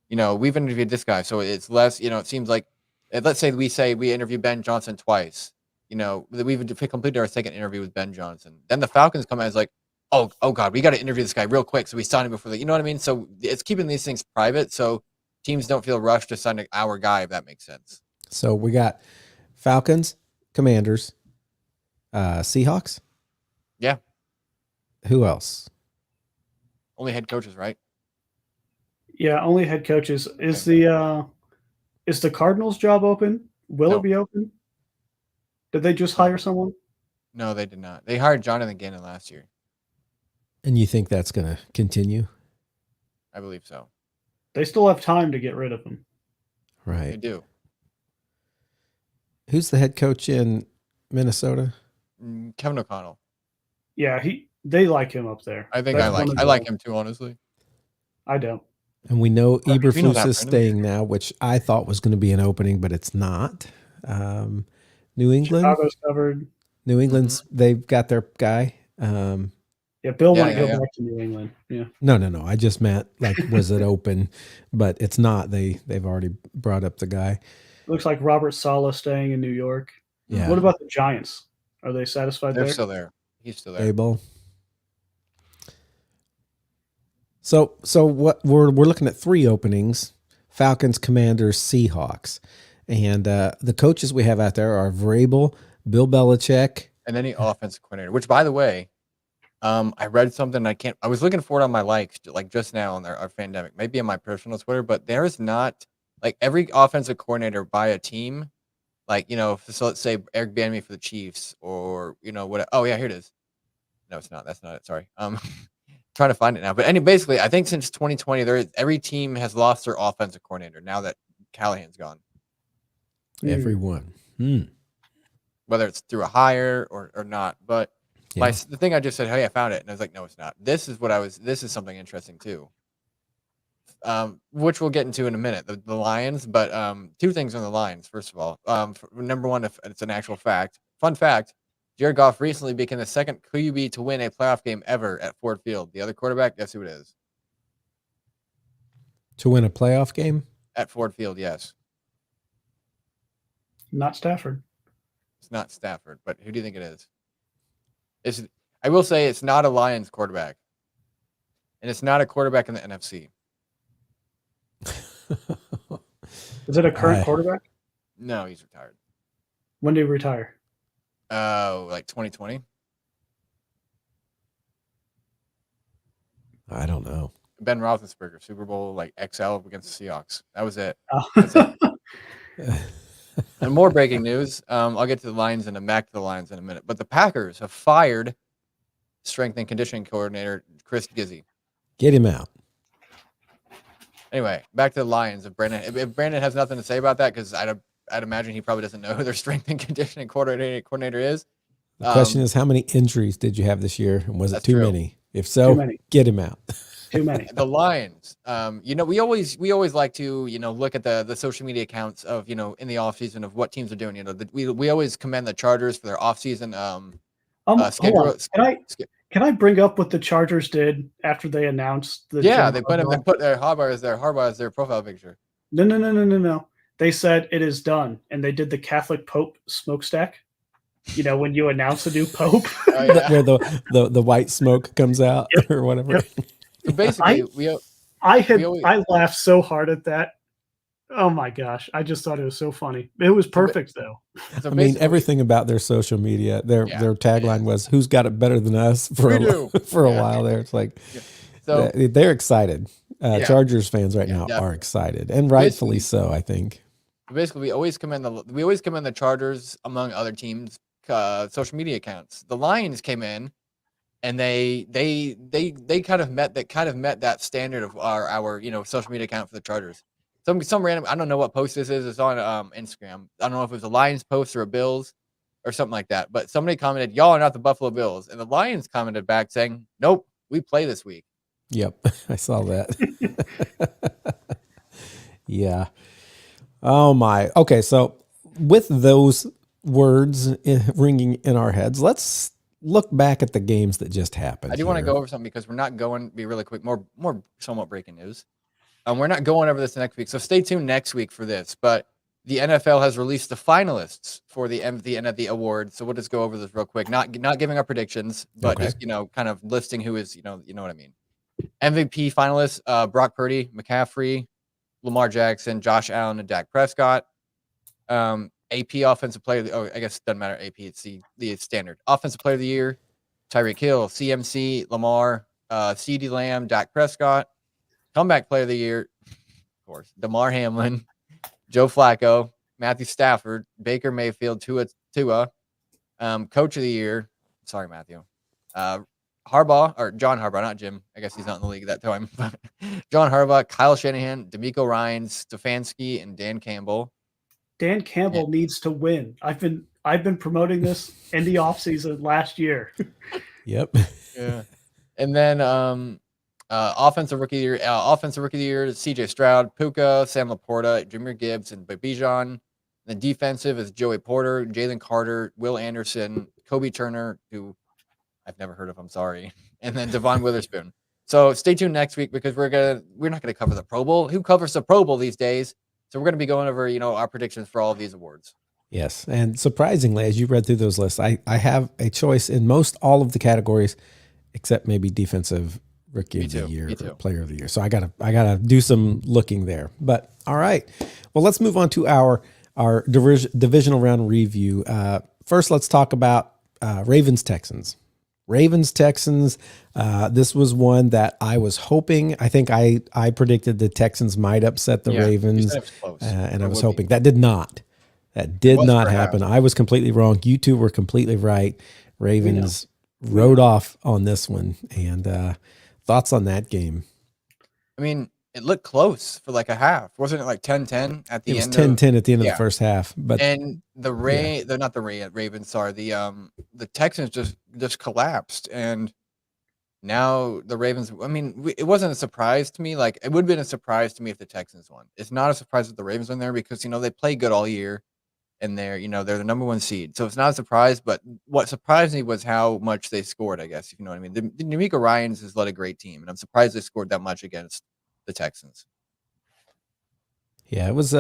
we've interviewed this guy, so it's less. It seems like, let's say we interviewed Ben Johnson twice. We've completed our second interview with Ben Johnson. Then the Falcons come out as like, oh God, we got to interview this guy real quick, so we signed him before the. You know what I mean? So it's keeping these things private, so teams don't feel rushed to sign our guy, if that makes sense. So we got Falcons, Commanders, Seahawks. Yeah. Who else? Only head coaches, right? Yeah, only head coaches. Is the Cardinals job open? Will it be open? Did they just hire someone? No, they did not. They hired Jonathan Gannon last year. And you think that's going to continue? I believe so. They still have time to get rid of him. Right. They do. Who's the head coach in Minnesota? Kevin O'Connell. Yeah, they like him up there. I think I like him too, honestly. I don't. And we know Eberflus is staying now, which I thought was going to be an opening, but it's not. New England. Chicago's covered. New England's they've got their guy. Bill want to go back to New England. Yeah. No. I just meant like, was it open? But it's not. They've already brought up the guy. Looks like Robert Saleh staying in New York. Yeah. What about the Giants? Are they satisfied there? They're still there. He's still there. Abel. So what we're looking at 3 openings: Falcons, Commanders, Seahawks, and the coaches we have out there are Vrabel, Bill Belichick, and any offensive coordinator. Which, by the way, I read something. I was looking for it on my likes like just now on our Fandemic, maybe on my personal Twitter, but there is not like every offensive coordinator by a team. Like, so let's say Eric Bieniemy for the Chiefs, or what? Oh yeah, here it is. No, it's not. That's not it. Sorry. Trying to find it now. But basically, I think since 2020, every team has lost their offensive coordinator now that Callahan's gone. Everyone. Whether it's through a hire or not. But the thing I just said, hey, I found it, and I was like, no, it's not. This is something interesting too. Which we'll get into in a minute, the Lions. But 2 things on the Lions. First of all, number one, if it's an actual fact, fun fact, Jared Goff recently became the second QB to win a playoff game ever at Ford Field. The other quarterback, guess who it is? To win a playoff game? At Ford Field, yes. Not Stafford. It's not Stafford, but who do you think it is? I will say it's not a Lions quarterback. And it's not a quarterback in the NFC. Is it a current quarterback? No, he's retired. When did he retire? Like 2020. I don't know. Ben Roethlisberger, Super Bowl like XL against the Seahawks. That was it. Oh. That's it. And more breaking news. I'll get to the Lions back to the Lions in a minute. But the Packers have fired strength and conditioning coordinator Chris Gizzy. Get him out. Anyway, back to the Lions. If Brandon has nothing to say about that, because I'd imagine he probably doesn't know who their strength and conditioning coordinator is. The question is, how many injuries did you have this year? And was it too many? If so, get him out. Too many. The Lions, we always like to, look at the social media accounts of, in the offseason of what teams are doing. We always commend the Chargers for their offseason schedule. Can I bring up what the Chargers did after they announced the Yeah, Jim they put him. They Harbaugh? put their Harbaugh as their profile picture. No. They said it is done, and they did the Catholic Pope smokestack. You know, when you announce a new pope. Oh yeah. Where the white smoke comes out or whatever. Yep. So basically, I laughed so hard at that. Oh my gosh. I just thought it was so funny. It was perfect though. so I mean, basically- everything about their social media, their tagline was "Who's got it better than us?" for We a do. for a Yeah. while there. It's like So they're excited. Yeah. Chargers fans right now definitely. are excited, and rightfully so, I think. basically, we always commend the Chargers among other teams' social media accounts. The Lions came in, and they kind of met that standard of our social media account for the Chargers. Some random, I don't know what post this is. It's on Instagram. I don't know if it was a Lions post or a Bills or something like that. But somebody commented, "Y'all are not the Buffalo Bills," and the Lions commented back saying, "Nope, we play this week." Yep, I saw that. Yeah. Oh my. Okay, so with those words ringing in our heads, let's look back at the games that just happened. I do want to here. go over something because we're not going to be really quick. More somewhat breaking news. We're not going over this next week, so stay tuned next week for this. But the NFL has released the finalists for the end of the award. So we'll just go over this real quick. Not giving our predictions, but Okay. just kind of listing who is you know what I mean. MVP finalists: Brock Purdy, McCaffrey, Lamar Jackson, Josh Allen, and Dak Prescott. AP Offensive Player. Oh, I guess it doesn't matter. AP, it's the standard Offensive Player of the Year: Tyreek Hill, CMC, Lamar, CeeDee Lamb, Dak Prescott. Comeback Player of the Year, of course, Damar Hamlin, Joe Flacco, Matthew Stafford, Baker Mayfield, Tua. Coach of the Year, sorry, Matthew. Harbaugh, or John Harbaugh, not Jim. I guess he's not in the league at that time. John Harbaugh, Kyle Shanahan, D'Amico Ryans, Stefanski, and Dan Campbell. Dan Campbell needs to win. I've been promoting this in the offseason last year. Yep. Yeah. And then offensive rookie of the year, CJ Stroud, Puka, Sam Laporta, Jameer Gibbs, and Bijan. The defensive is Joey Porter, Jalen Carter, Will Anderson, Kobe Turner, who I've never heard of, I'm sorry, and then Devon Witherspoon. So stay tuned next week because we're not gonna cover the Pro Bowl. Who covers the Pro Bowl these days? So we're gonna be going over our predictions for all of these awards. Yes, and surprisingly, as you read through those lists, I have a choice in most all of the categories, except maybe defensive rookie of the year or player of the year. So I gotta do some looking there. But all right, well, let's move on to our divisional round review. First, let's talk about Ravens Texans. This was one that I was hoping. I think I predicted the Texans might upset the Ravens, and I was hoping that did not. That did not happen. I was completely wrong. You two were completely right. Ravens rode off on this one. And thoughts on that game? I mean, it looked close for like a half. Wasn't it like 10-10 at the end? It was 10-10 at the end of the first half. But they're not the Ravens, sorry. The Texans just collapsed. And now the Ravens, I mean, it wasn't a surprise to me. Like, it would have been a surprise to me if the Texans won. It's not a surprise that the Ravens won there because, they play good all year. And they're the number one seed. So it's not a surprise, but what surprised me was how much they scored, I guess, if you know what I mean. The D'Amico Ryans has led a great team, and I'm surprised they scored that much against the Texans. Yeah, it was,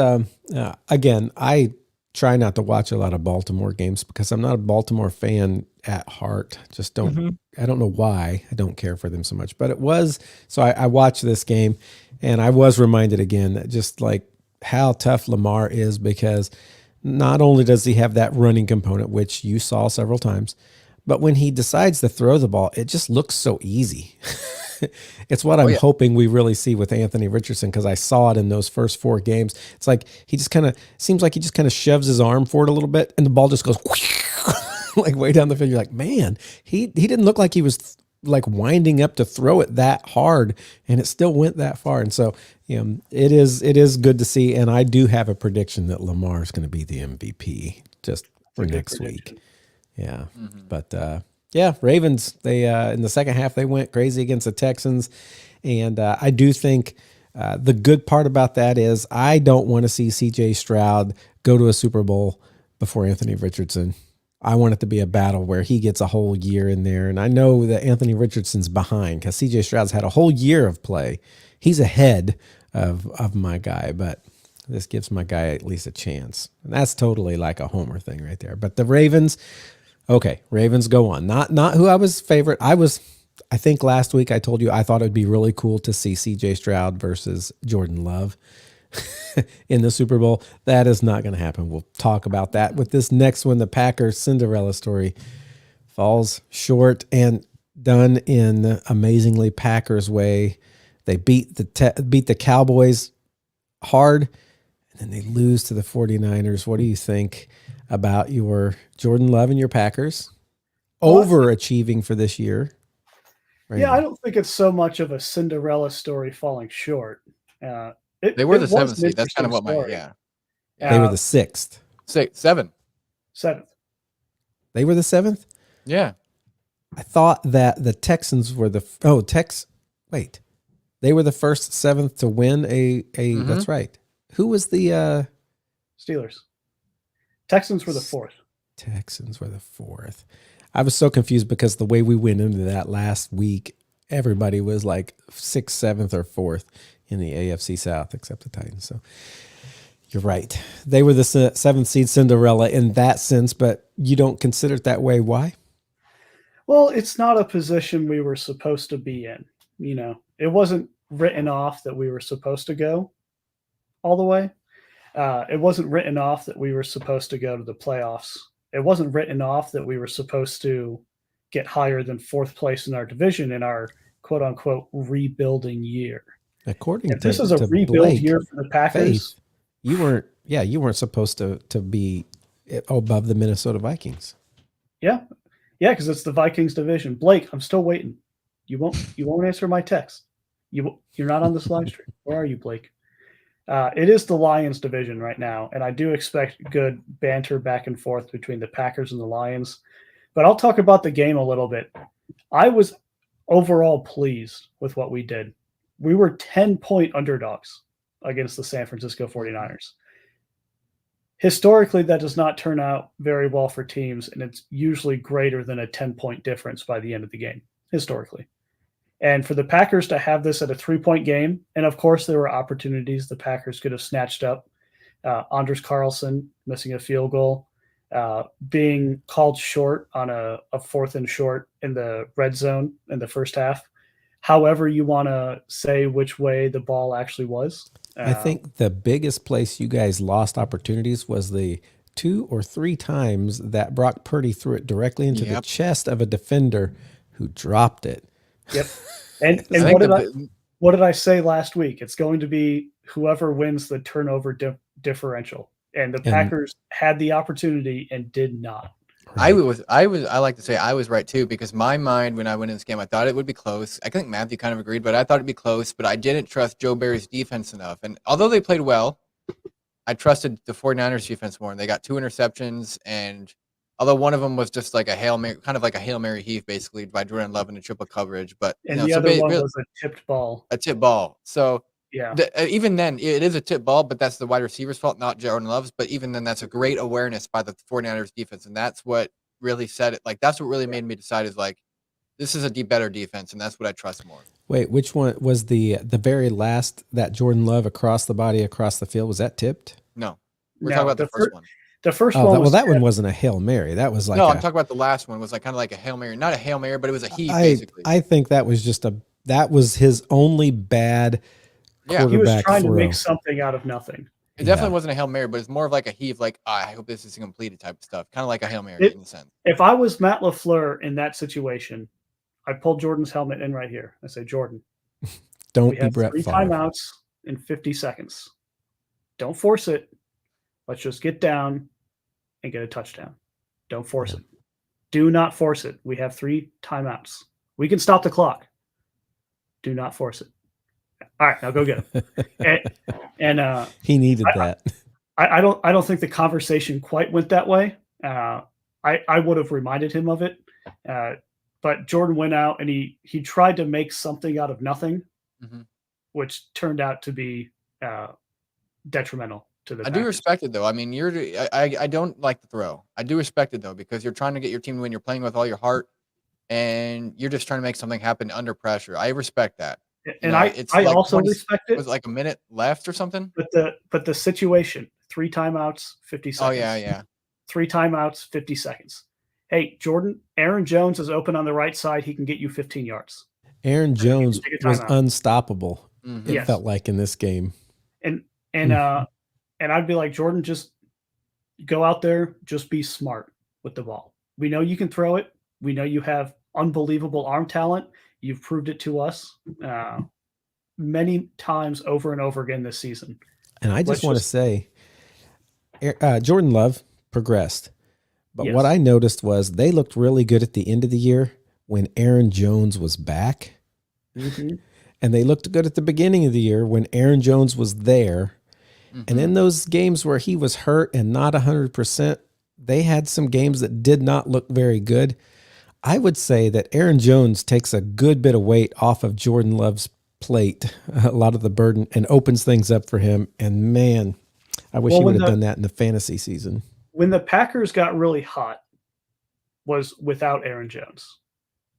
again, I try not to watch a lot of Baltimore games because I'm not a Baltimore fan at heart. Just I don't know why I don't care for them so much, but it was, so I watched this game and I was reminded again that just like how tough Lamar is, because not only does he have that running component, which you saw several times, but when he decides to throw the ball, it just looks so easy. It's what I'm hoping we really see with Anthony Richardson, because I saw it in those first 4 games. It's like he just kind of seems like he just kind of shoves his arm forward a little bit, and the ball just goes like way down the field. You're like, man, he didn't look like he was like winding up to throw it that hard, and it still went that far. And so, it is good to see. And I do have a prediction that Lamar is going to be the MVP just for next week. Yeah. But, Ravens, they, in the second half, they went crazy against the Texans. And, I do think, the good part about that is I don't want to see CJ Stroud go to a Super Bowl before Anthony Richardson. I want it to be a battle where he gets a whole year in there. And I know that Anthony Richardson's behind because CJ Stroud's had a whole year of play. He's ahead of my guy, but this gives my guy at least a chance. And that's totally like a homer thing right there. But the Ravens, okay, Ravens go on. Not who I was favorite. I think last week I told you I thought it'd be really cool to see CJ Stroud versus Jordan Love in the Super Bowl. That is not going to happen. We'll talk about that with this next one. The Packers Cinderella story falls short and done in amazingly Packers way. They beat the Cowboys hard, and then they lose to the 49ers. What do you think about your Jordan Love and your Packers overachieving for this year? Yeah, I don't think it's so much of a Cinderella story falling short. They were the 7th seed. That's kind of what They were the 6th. 7th. 7th. They were the 7th? Yeah. I thought that the Texans were wait. They were the first 7th to win a that's right. Who was the Steelers? Texans were the 4th. Texans were the 4th. I was so confused because the way we went into that last week, everybody was like 6th, 7th, or 4th in the AFC South, except the Titans. So you're right. They were the 7th seed Cinderella in that sense, but you don't consider it that way. Why? Well, it's not a position we were supposed to be in. It wasn't written off that we were supposed to go all the way. It wasn't written off that we were supposed to go to the playoffs. It wasn't written off that we were supposed to get higher than 4th place in our division in our quote unquote rebuilding year. According if to this is a rebuild Blake, year for the Packers. You weren't supposed to be above the Minnesota Vikings. Yeah, because it's the Vikings division. Blake, I'm still waiting. You won't answer my text. You're not on this live stream. Where are you, Blake? It is the Lions division right now, and I do expect good banter back and forth between the Packers and the Lions. But I'll talk about the game a little bit. I was overall pleased with what we did. We were 10-point underdogs against the San Francisco 49ers. Historically, that does not turn out very well for teams, and it's usually greater than a 10-point difference by the end of the game, historically. And for the Packers to have this at a 3-point game, and of course there were opportunities the Packers could have snatched up. Anders Carlson missing a field goal, being called short on a 4th and short in the red zone in the first half. However you want to say which way the ball actually was. I think the biggest place you guys lost opportunities was the 2 or 3 times that Brock Purdy threw it directly into the chest of a defender who dropped it. Yep. And what did I say last week? It's going to be whoever wins the turnover differential. And the Packers had the opportunity and did not. Right. I like to say I was right too, because my mind when I went in this game, I thought it would be close. I think Matthew kind of agreed, but I thought it'd be close, but I didn't trust Joe Barry's defense enough. And although they played well, I trusted the 49ers defense more, and they got 2 interceptions. And although one of them was just like a Hail Mary, kind of like a Hail Mary heave, basically by Jordan Love in a triple coverage. But the other one was a tipped ball. A tipped ball. So yeah, even then, it is a tip ball, but that's the wide receiver's fault, not Jordan Love's. But even then, that's a great awareness by the 49ers defense, and that's what really said it. Like, that's what really made me decide is like, this is a better defense, and that's what I trust more. Wait, which one was the very last, that Jordan Love across the body, across the field? Was that tipped? No. We're talking about the first one. The first one that one wasn't a Hail Mary. That was like I'm talking about the last one. Was like kind of like a Hail Mary. Not a Hail Mary, but it was a heave, basically. I think that was that was his only bad quarterback he was trying throw. to make something out of nothing. It definitely wasn't a Hail Mary, but it's more of like a heave, like, I hope this is completed type of stuff. Kind of like a Hail Mary in a sense. If I was Matt LaFleur in that situation, I pulled Jordan's helmet in right here. I say, Jordan, don't be Brett Favre. 3 timeouts in 50 seconds. Don't force it. Let's just get down and get a touchdown. Don't force it. Do not force it. We have 3 timeouts. We can stop the clock. Do not force it. All right, now go get him. and he needed that. I don't think the conversation quite went that way. I would have reminded him of it. But Jordan went out and he tried to make something out of nothing, which turned out to be detrimental to the I do Packers. respect it though. I mean, I don't like the throw. I do respect it though because you're trying to get your team to win. You're playing with all your heart, and you're just trying to make something happen under pressure. I respect that. And I It's I like also respect it. was it like a minute left or something? But the situation, 3 timeouts, 50 Oh seconds. yeah. 3 timeouts, 50 seconds. Hey, Jordan, Aaron Jones is open on the right side. He can get you 15 yards. Aaron Jones take a was timeout. unstoppable. Mhm. It Yes. felt like in this game. And I'd be like, Jordan, just go out there, just be smart with the ball. We know you can throw it. We know you have unbelievable arm talent. You've proved it to us many times over and over again this season. And I Let's just want to just- say, Jordan Love progressed. But Yes. what I noticed was they looked really good at the end of the year when Aaron Jones was back. Mhm. And they looked good at the beginning of the year when Aaron Jones was there. Mhm. And in those games where he was hurt and not 100%, they had some games that did not look very good. I would say that Aaron Jones takes a good bit of weight off of Jordan Love's plate, a lot of the burden, and opens things up for him. And man, I wish Well, he when would have the- done that in the fantasy season. When the Packers got really hot was without Aaron Jones.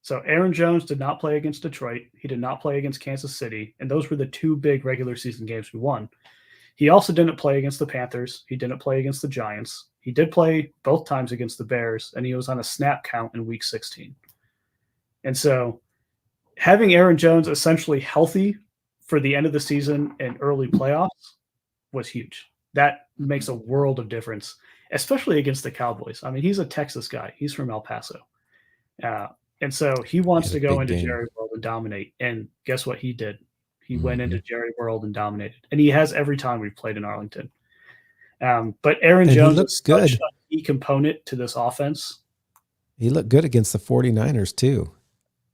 So Aaron Jones did not play against Detroit. He did not play against Kansas City. And those were the 2 big regular season games we won. He also didn't play against the Panthers. He didn't play against the Giants. He did play both times against the Bears, and he was on a snap count in week 16. And so having Aaron Jones essentially healthy for the end of the season and early playoffs was huge. That makes a world of difference, especially against the Cowboys. I mean, he's a Texas guy. He's from El Paso. And so he wants He had to a go big into game. Jerry World and dominate. And guess what he did? He went Mhm. into Jerry World and dominated. And he has every time we've played in Arlington. But Aaron And he Jones looks is good. such a key component to this offense. He looked good against the 49ers too.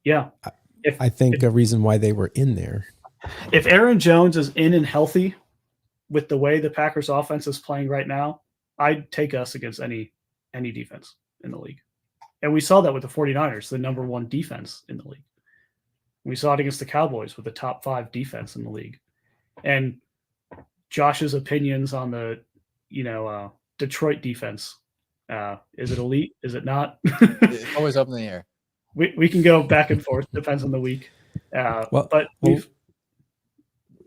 Yeah. I think a reason why they were in there. If Aaron Jones is in and healthy with the way the Packers offense is playing right now, I'd take us against any defense in the league. And we saw that with the 49ers, the number 1 defense in the league. We saw it against the Cowboys with the top 5 defense in the league. And Josh's opinions on the, Detroit defense. Is it elite? Is it not? It's always up in the air. We can go back and forth. Depends on the week. But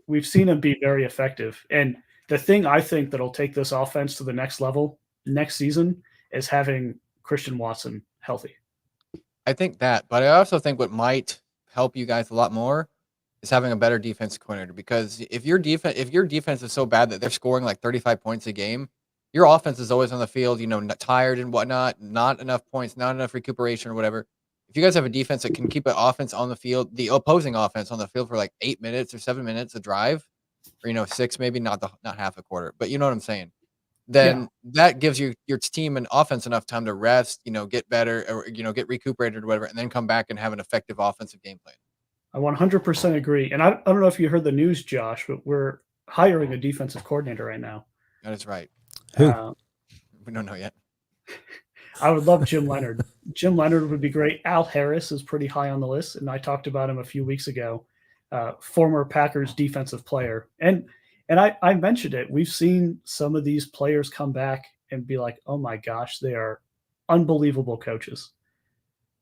we've seen him be very effective. And the thing I think that'll take this offense to the next level next season is having Christian Watson healthy. I think that, but I also think what might help you guys a lot more is having a better defense coordinator. Because if your defense is so bad that they're scoring like 35 points a game, your offense is always on the field, tired and whatnot, not enough points, not enough recuperation or whatever. If you guys have a defense that can keep an offense on the field, the opposing offense on the field for like 8 minutes or 7 minutes a drive, or 6 maybe, not half a quarter, but you know what I'm saying. Then that gives your team and offense enough time to rest, get better, or get recuperated or whatever, and then come back and have an effective offensive game plan. I 100% agree. And I don't know if you heard the news, Josh, but we're hiring a defensive coordinator right now. That is right. Who? We don't know yet. I would love Jim Leonard. Jim Leonard would be great. Al Harris is pretty high on the list, and I talked about him a few weeks ago. Former Packers defensive player. And I mentioned it. We've seen some of these players come back and be like, oh my gosh, they are unbelievable coaches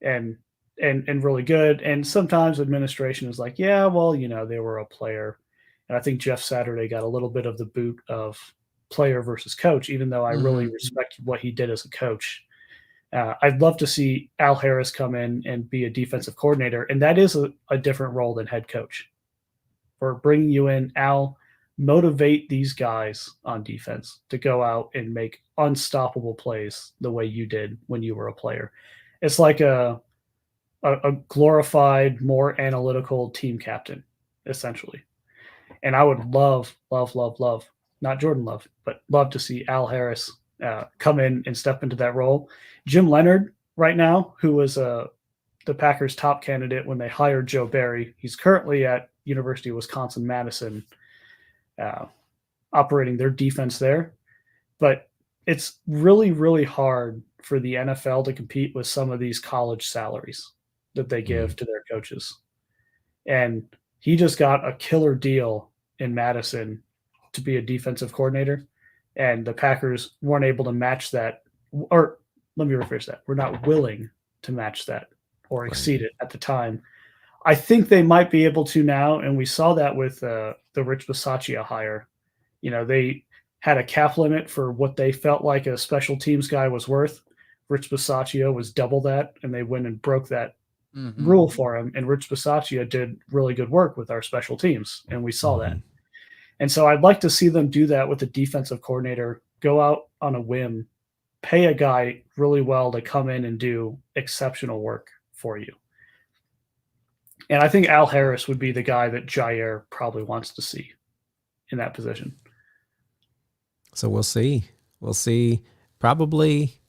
and really good. And sometimes administration is like, yeah, well, they were a player. And I think Jeff Saturday got a little bit of the boot of player versus coach, even though I really respect what he did as a coach. I'd love to see Al Harris come in and be a defensive coordinator. And that is a different role than head coach. For bringing you in, Al, motivate these guys on defense to go out and make unstoppable plays the way you did when you were a player. It's like a glorified, more analytical team captain, essentially. And I would love, not Jordan Love, but love to see Al Harris come in and step into that role. Jim Leonard right now, who was the Packers' top candidate when they hired Joe Barry, he's currently at University of Wisconsin-Madison, operating their defense there. But it's really, really hard for the NFL to compete with some of these college salaries that they give to their coaches. And he just got a killer deal in Madison to be a defensive coordinator. and the Packers weren't able to match that. Or let me rephrase that: we're not willing to match that or exceed it at the time. I think they might be able to now, and we saw that with the Rich Bisaccia hire. They had a cap limit for what they felt like a special teams guy was worth. Rich Bisaccia was double that, and they went and broke that rule for him. And Rich Bisaccia did really good work with our special teams, and we saw that. And so I'd like to see them do that with the defensive coordinator, go out on a whim, pay a guy really well to come in and do exceptional work for you. And I think Al Harris would be the guy that Jair probably wants to see in that position. So we'll see. We'll see probably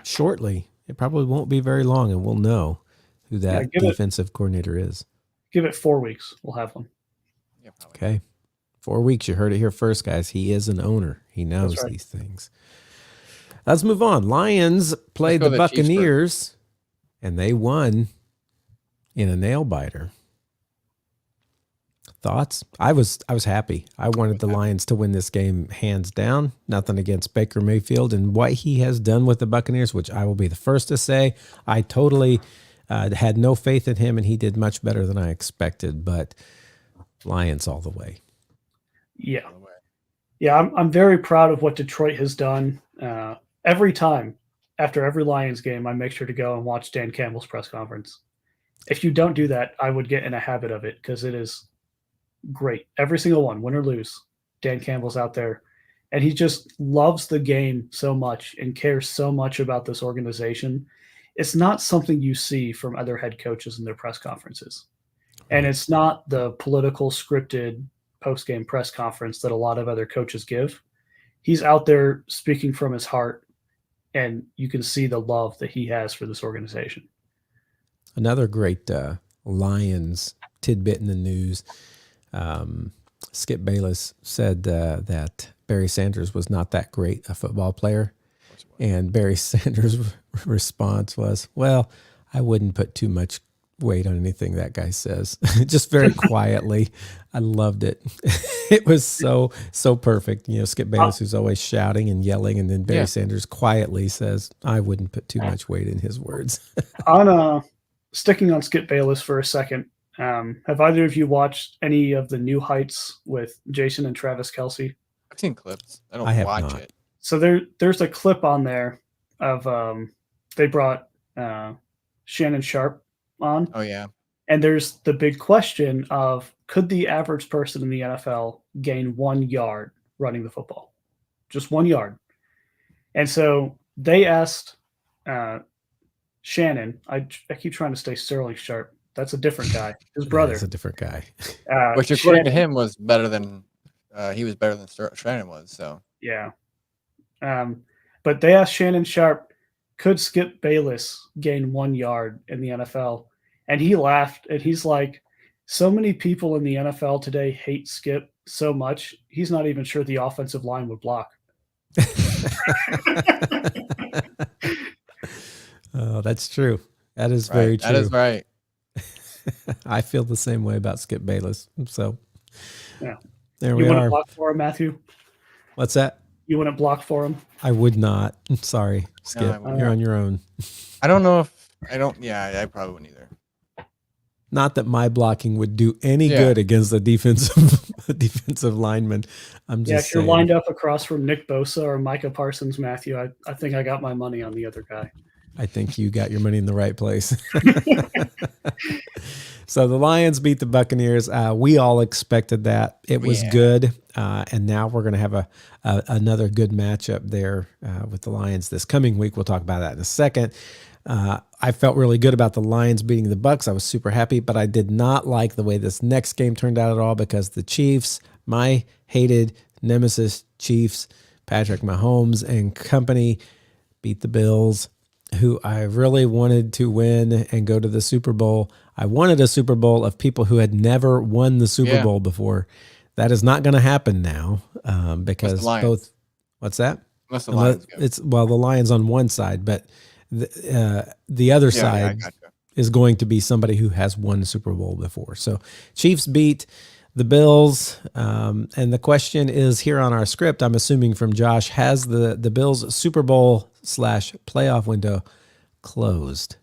shortly. It probably won't be very long, and we'll know who that defensive coordinator is. Give it 4 weeks. We'll have one. Yeah, probably. Okay. 4 weeks. You heard it here first, guys. He is an owner. He knows these things. Let's move on. Lions played the Buccaneers, and they won in a nail biter. Thoughts? I was happy. I wanted the Lions to win this game hands down. Nothing against Baker Mayfield and what he has done with the Buccaneers, which I will be the first to say. I totally had no faith in him, and he did much better than I expected. But Lions all the way. Yeah, I'm very proud of what Detroit has done. Every time after every Lions game, I make sure to go and watch Dan Campbell's press conference. If you don't do that, I would get in a habit of it because it is great. Every single one, win or lose, Dan Campbell's out there, and he just loves the game so much and cares so much about this organization. It's not something you see from other head coaches in their press conferences, and it's not the political scripted post-game press conference that a lot of other coaches give. He's out there speaking from his heart, and you can see the love that he has for this organization. Another great Lions tidbit in the news. Skip Bayless said that Barry Sanders was not that great a football player. And Barry Sanders' response was, well, I wouldn't put too much weight on anything that guy says. Just very quietly. I loved it. It was so perfect. Skip Bayless, who's always shouting and yelling, and then Barry Sanders quietly says, I wouldn't put too much weight in his words. Sticking on Skip Bayless for a second, have either of you watched any of the New Heights with Jason and Travis Kelce? I've seen clips. I don't watch it. So there's a clip on there of they brought Shannon Sharp on. Oh, yeah. And there's the big question of, could the average person in the NFL gain 1 yard running the football? Just 1 yard. And so they asked Shannon, I keep trying to stay Sterling Sharp. That's a different guy. His brother. That's a different guy. Which, according to him, was better than he was better than Shannon was. So yeah. But they asked Shannon Sharp, could Skip Bayless gain 1 yard in the NFL? And he laughed, and he's like, so many people in the NFL today hate Skip so much, he's not even sure the offensive line would block. Oh, that's true. That is very true. That is right. I feel the same way about Skip Bayless. So yeah, there we are. You wouldn't block for him, Matthew? What's that? You wouldn't block for him? I would not. Sorry, Skip. No, you're on your own. I don't know if I don't. Yeah, I probably wouldn't either. Not that my blocking would do any good against a defensive lineman. I'm just if you're lined up across from Nick Bosa or Micah Parsons, Matthew, I think I got my money on the other guy. I think you got your money in the right place. So the Lions beat the Buccaneers. We all expected that. It was good. And now we're going to have another good matchup there with the Lions this coming week. We'll talk about that in a second. I felt really good about the Lions beating the Bucs. I was super happy, but I did not like the way this next game turned out at all because the Chiefs, my hated nemesis Chiefs, Patrick Mahomes and company, beat the Bills, who I really wanted to win and go to the Super Bowl. I wanted a Super Bowl of people who had never won the Super Bowl before. That is not going to happen now because both. What's that? Unless the Lions go. It's the Lions on one side, but the other side is going to be somebody who has won the Super Bowl before. So Chiefs beat the Bills. And the question is here on our script, I'm assuming from Josh, has the Bills Super Bowl / playoff window closed?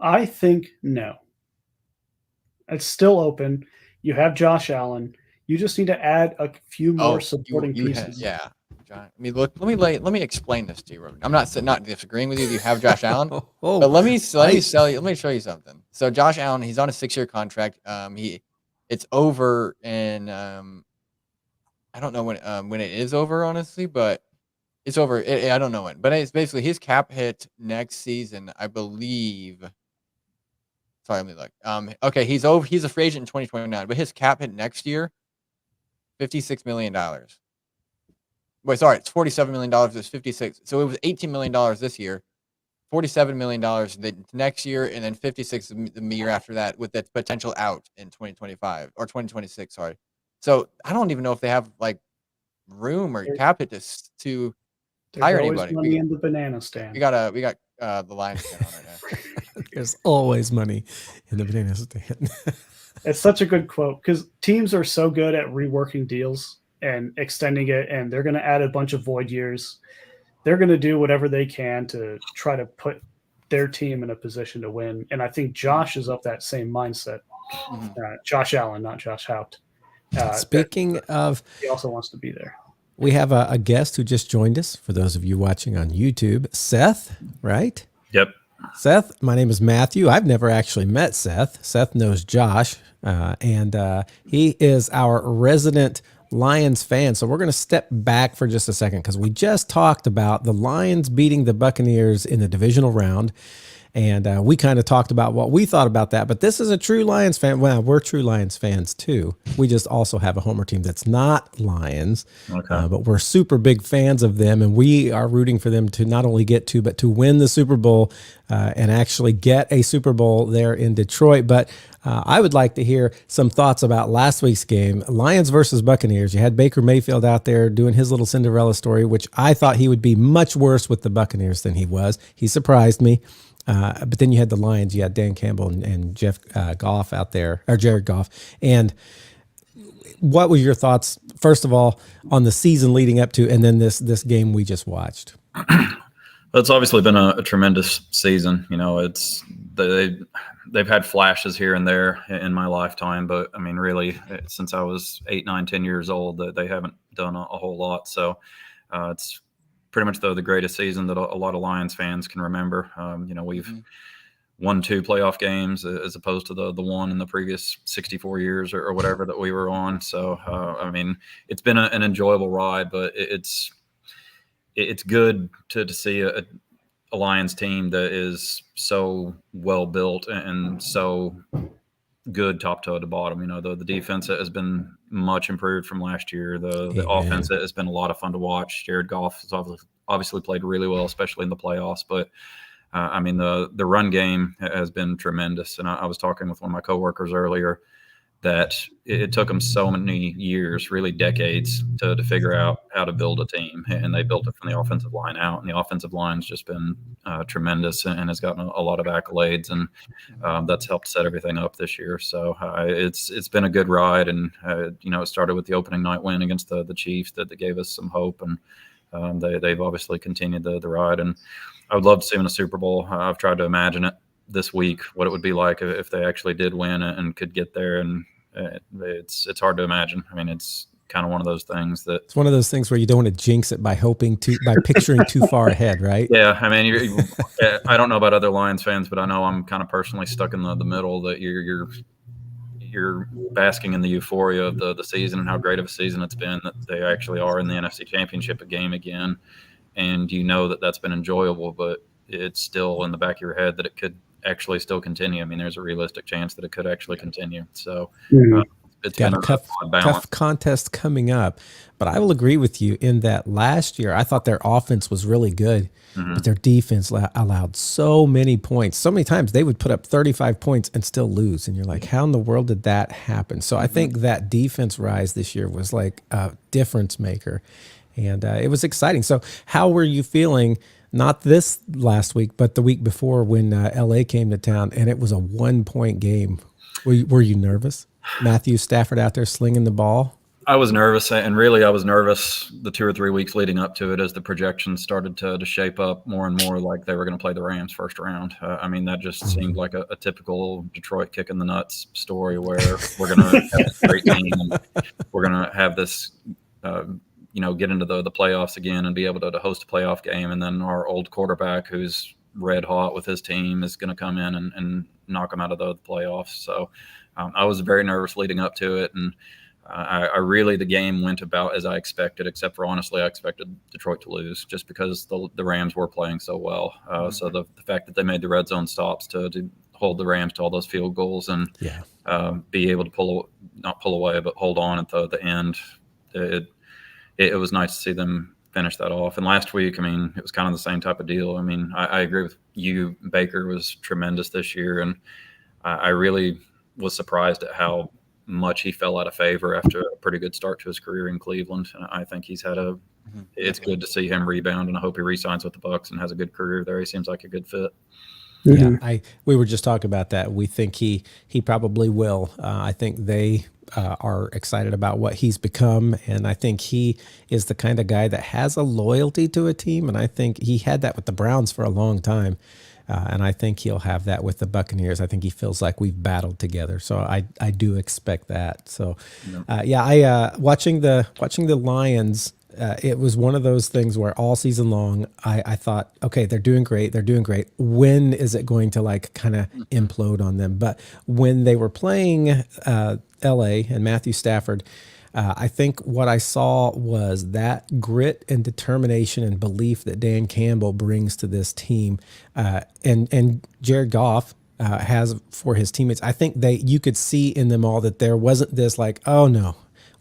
I think no. It's still open. You have Josh Allen. You just need to add a few more supporting pieces. Yeah. John, I mean, look. Let me explain this to you. I'm not disagreeing with you. You have Josh Allen, but let me show you something. So Josh Allen, he's on a 6-year contract. It's over in I don't know when it is over, honestly, but it's over. I don't know when, but it's basically his cap hit next season, I believe. Sorry, let me look. Okay, he's a free agent in 2029, but his cap hit next year, $56 million. Wait, sorry, it's $47 million. It's 56. So it was $18 million this year, $47 million the next year, and then 56 the year after that, with that potential out in 2025 or 2026. Sorry. So I don't even know if they have like room or cap hit to hire anybody. Money in the banana stand. We got the Lions stand on right now. There's always money in the banana stand. It's such a good quote because teams are so good at reworking deals and extending it, and they're going to add a bunch of void years. They're going to do whatever they can to try to put their team in a position to win. And I think Josh is of that same mindset. Josh Allen, not Josh Haupt. Speaking of, he also wants to be there. We have a guest who just joined us. For those of you watching on YouTube, Seth, right? Yep. Seth, my name is Matthew. I've never actually met Seth. Seth knows Josh, and he is our resident Lions fan. So we're going to step back for just a second because we just talked about the Lions beating the Buccaneers in the divisional round. And we kind of talked about what we thought about that. But this is a true Lions fan. Well, we're true Lions fans too. We just also have a Homer team that's not Lions. Okay. But we're super big fans of them. And we are rooting for them to not only get to, but to win the Super Bowl and actually get a Super Bowl there in Detroit. But I would like to hear some thoughts about last week's game, Lions versus Buccaneers. You had Baker Mayfield out there doing his little Cinderella story, which I thought he would be much worse with the Buccaneers than he was. He surprised me. But then you had the Lions. You had Dan Campbell and Jeff Goff out there, or Jared Goff. And what were your thoughts, first of all, on the season leading up to, and then this game we just watched? It's obviously been a tremendous season. You know, they've had flashes here and there in my lifetime, but I mean, really, since I was 8, 9, 10 years old, they haven't done a whole lot. So it's pretty much the greatest season that a lot of Lions fans can remember. You know, we've won 2 playoff games as opposed to the one in the previous 64 years or whatever that we were on. So, I mean, it's been an enjoyable ride, but it's good to see a Lions team that is so well built and so good top to bottom. You know, the defense has been much improved from last year. The offense has been a lot of fun to watch. Jared Goff has obviously played really well, especially in the playoffs. But I mean, the run game has been tremendous. And I was talking with one of my coworkers earlier that it took them so many years, really decades, to figure out how to build a team. And they built it from the offensive line out. And the offensive line's just been tremendous and has gotten a lot of accolades. And that's helped set everything up this year. So it's been a good ride. And, you know, it started with the opening night win against the Chiefs that gave us some hope. And they've obviously continued the ride. And I would love to see them in a Super Bowl. I've tried to imagine it this week, what it would be like if they actually did win and could get there. And it's hard to imagine. I mean, it's kind of one of those things that it's one of those things where you don't want to jinx it by picturing too far ahead, right? Yeah. I mean, I don't know about other Lions fans, but I know I'm kind of personally stuck in the middle that you're basking in the euphoria of the season and how great of a season it's been, that they actually are in the NFC Championship game again. And you know that's been enjoyable, but it's still in the back of your head that it could actually still continue. I mean, there's a realistic chance that it could actually continue. So it's got been a tough contest coming up. But I will agree with you in that last year, I thought their offense was really good, but their defense allowed so many points. So many times they would put up 35 points and still lose. And you're like, how in the world did that happen? So I think that defense rise this year was like a difference maker. And it was exciting. So how were you feeling, not this last week, but the week before when LA came to town and it was a 1-point game? Were you nervous? Matthew Stafford out there slinging the ball? I was nervous, and really I was nervous the 2 or 3 weeks leading up to it as the projections started to shape up more and more like they were going to play the Rams first round. I mean, that just seemed like a typical Detroit kick in the nuts story where we're going to have a great team and we're going to have this, get into the playoffs again and be able to host a playoff game. And then our old quarterback who's red hot with his team is going to come in and knock them out of the playoffs. So I was very nervous leading up to it. And the game went about as I expected, except for honestly, I expected Detroit to lose just because the Rams were playing so well. So the fact that they made the red zone stops to hold the Rams to all those field goals and be able to not pull away, but hold on at the end, it was nice to see them finish that off. And last week, I mean, it was kind of the same type of deal. I mean, I agree with you. Baker was tremendous this year, and I really was surprised at how much he fell out of favor after a pretty good start to his career in Cleveland. And I think he's had it's good to see him rebound, and I hope he re-signs with the Bucs and has a good career there. He seems like a good fit. Yeah, we were just talking about that. We think he probably will. I think they are excited about what he's become, and I think he is the kind of guy that has a loyalty to a team, and I think he had that with the Browns for a long time. And I think he'll have that with the Buccaneers. I think he feels like we've battled together. So I do expect that. So, watching the Lions, it was one of those things where all season long I thought, okay, they're doing great. When is it going to kind of implode on them? But when they were playing LA and Matthew Stafford, I think what I saw was that grit and determination and belief that Dan Campbell brings to this team, and Jared Goff has for his teammates. I think you could see in them all that there wasn't this oh no,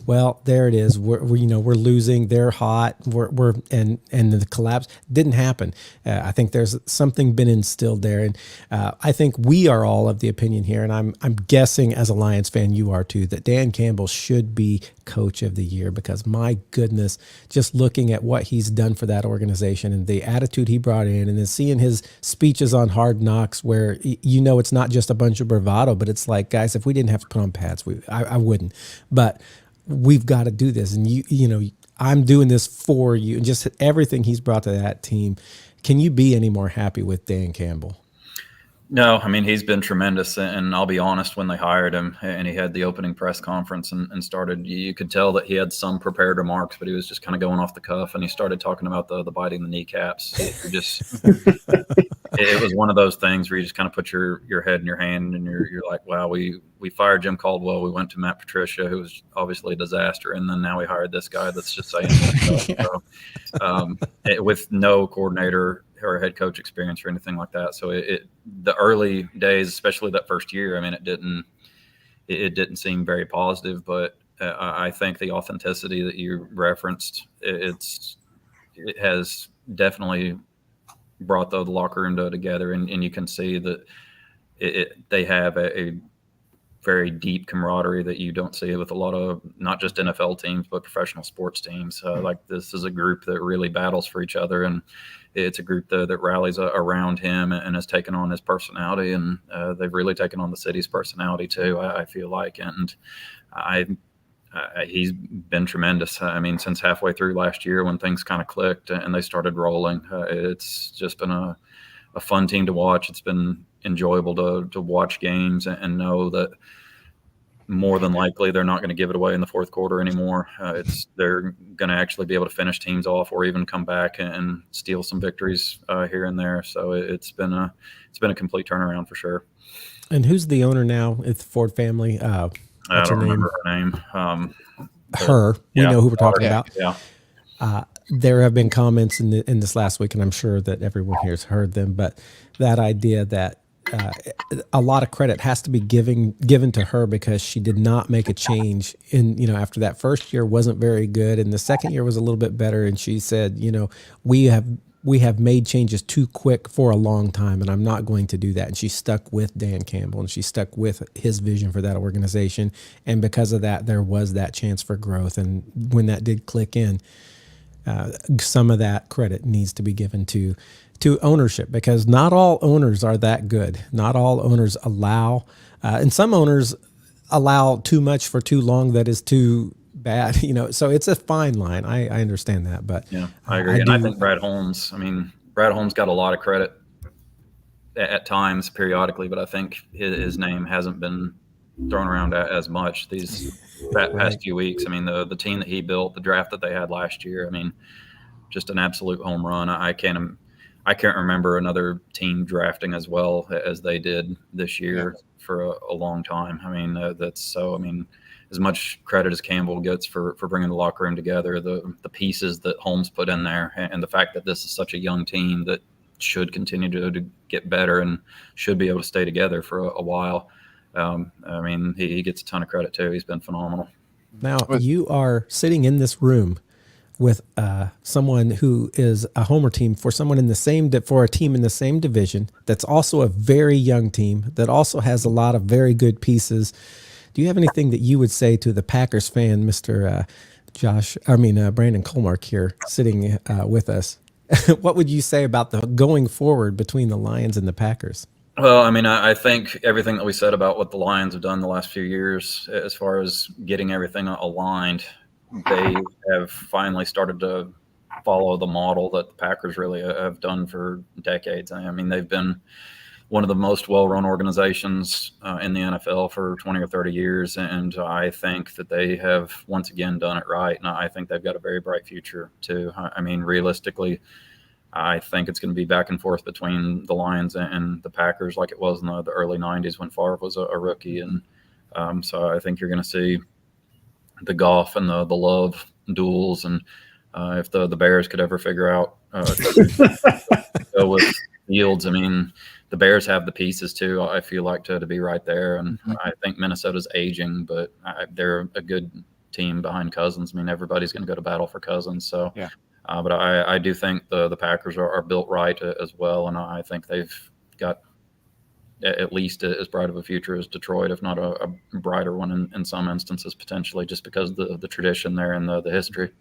well, there it is. We're losing. They're hot. And the collapse didn't happen. I think there's something been instilled there, and I think we are all of the opinion here, and I'm guessing as a Lions fan you are too, that Dan Campbell should be Coach of the Year, because my goodness, just looking at what he's done for that organization and the attitude he brought in, and then seeing his speeches on Hard Knocks, where it's not just a bunch of bravado, but it's like, guys, if we didn't have to put on pads, I wouldn't, but we've got to do this. And I'm doing this for you, and just everything he's brought to that team. Can you be any more happy with Dan Campbell? No, I mean, he's been tremendous. And I'll be honest, when they hired him and he had the opening press conference and started, you could tell that he had some prepared remarks, but he was just kind of going off the cuff. And he started talking about the biting the kneecaps. It was one of those things where you just kind of put your head in your hand and you're like, wow, we fired Jim Caldwell. We went to Matt Patricia, who was obviously a disaster. And then now we hired this guy that's just saying stuff. So, with no coordinator or head coach experience or anything like that. So the early days, especially that first year, I mean, it didn't seem very positive, but I think the authenticity that you referenced, it has definitely brought the locker room together, and you can see that they have a very deep camaraderie that you don't see with a lot of not just NFL teams, but professional sports teams. Like, this is a group that really battles for each other, and it's a group that rallies around him and has taken on his personality, and they've really taken on the city's personality too, I feel like. And he's been tremendous. I mean, since halfway through last year when things kind of clicked and they started rolling, it's just been a fun team to watch. It's been enjoyable to watch games and know that more than likely they're not going to give it away in the fourth quarter anymore. They're going to actually be able to finish teams off or even come back and steal some victories here and there. So it's been a complete turnaround for sure. And who's the owner now? It's the Ford family. I don't remember her name. We know who we're talking about. Yeah. There have been comments in this last week, and I'm sure that everyone here has heard them, but that idea that a lot of credit has to be given to her, because she did not make a change after that first year wasn't very good, and the second year was a little bit better, and she said, we have made changes too quick for a long time, and I'm not going to do that. And she stuck with Dan Campbell, and she stuck with his vision for that organization, and because of that, there was that chance for growth. And when that did click in, some of that credit needs to be given to ownership, because not all owners are that good. Not all owners allow, and some owners allow too much for too long that is too bad. So it's a fine line. I understand that, but Yeah, I agree. I think Brad Holmes got a lot of credit at times periodically, but I think his name hasn't been thrown around as much these past few weeks. I mean, the team that he built, the draft that they had last year, I mean, just an absolute home run. I can't remember another team drafting as well as they did this year for a long time. I mean, as much credit as Campbell gets for bringing the locker room together, the pieces that Holmes put in there, and the fact that this is such a young team that should continue to get better and should be able to stay together for a while. I mean, he gets a ton of credit too. He's been phenomenal. Now, you are sitting in this room with someone who is a homer team for for a team in the same division that's also a very young team that also has a lot of very good pieces. Do you have anything that you would say to the Packers fan, Mr. Brandon Colmark here sitting with us? What would you say about the going forward between the Lions and the Packers? Well, I mean, I think everything that we said about what the Lions have done the last few years, as far as getting everything aligned, they have finally started to follow the model that the Packers really have done for decades. I mean, they've been one of the most well-run organizations in the NFL for 20 or 30 years, and I think that they have once again done it right, and I think they've got a very bright future too. I mean, realistically, I think it's going to be back and forth between the Lions and the Packers like it was in the early 90s when Favre was a rookie, and so I think you're going to see the Goff and the Love duels, and if the Bears could ever figure out go with Fields, I mean, the Bears have the pieces too. I feel like to be right there, and I think Minnesota's aging, but they're a good team behind Cousins. I mean, everybody's going to go to battle for Cousins. So, yeah. But I do think the Packers are built right as well, and I think they've got at least as bright of a future as Detroit, if not a brighter one in some instances potentially, just because of the tradition there and the history.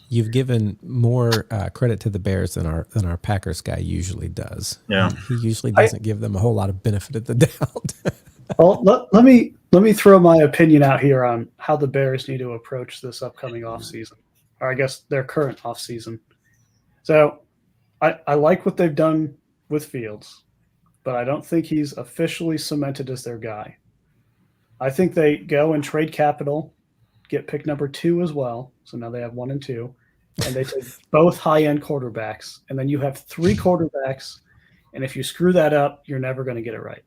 You've given more credit to the Bears than our Packers guy usually does. Yeah, he usually doesn't give them a whole lot of benefit of the doubt. Well, let me throw my opinion out here on how the Bears need to approach this upcoming offseason, or I guess their current offseason. So I like what they've done with Fields, but I don't think he's officially cemented as their guy. I think they go and trade capital, get pick number 2 as well. So now they have 1 and 2, and they take both high-end quarterbacks, and then you have 3 quarterbacks, and if you screw that up, you're never going to get it right.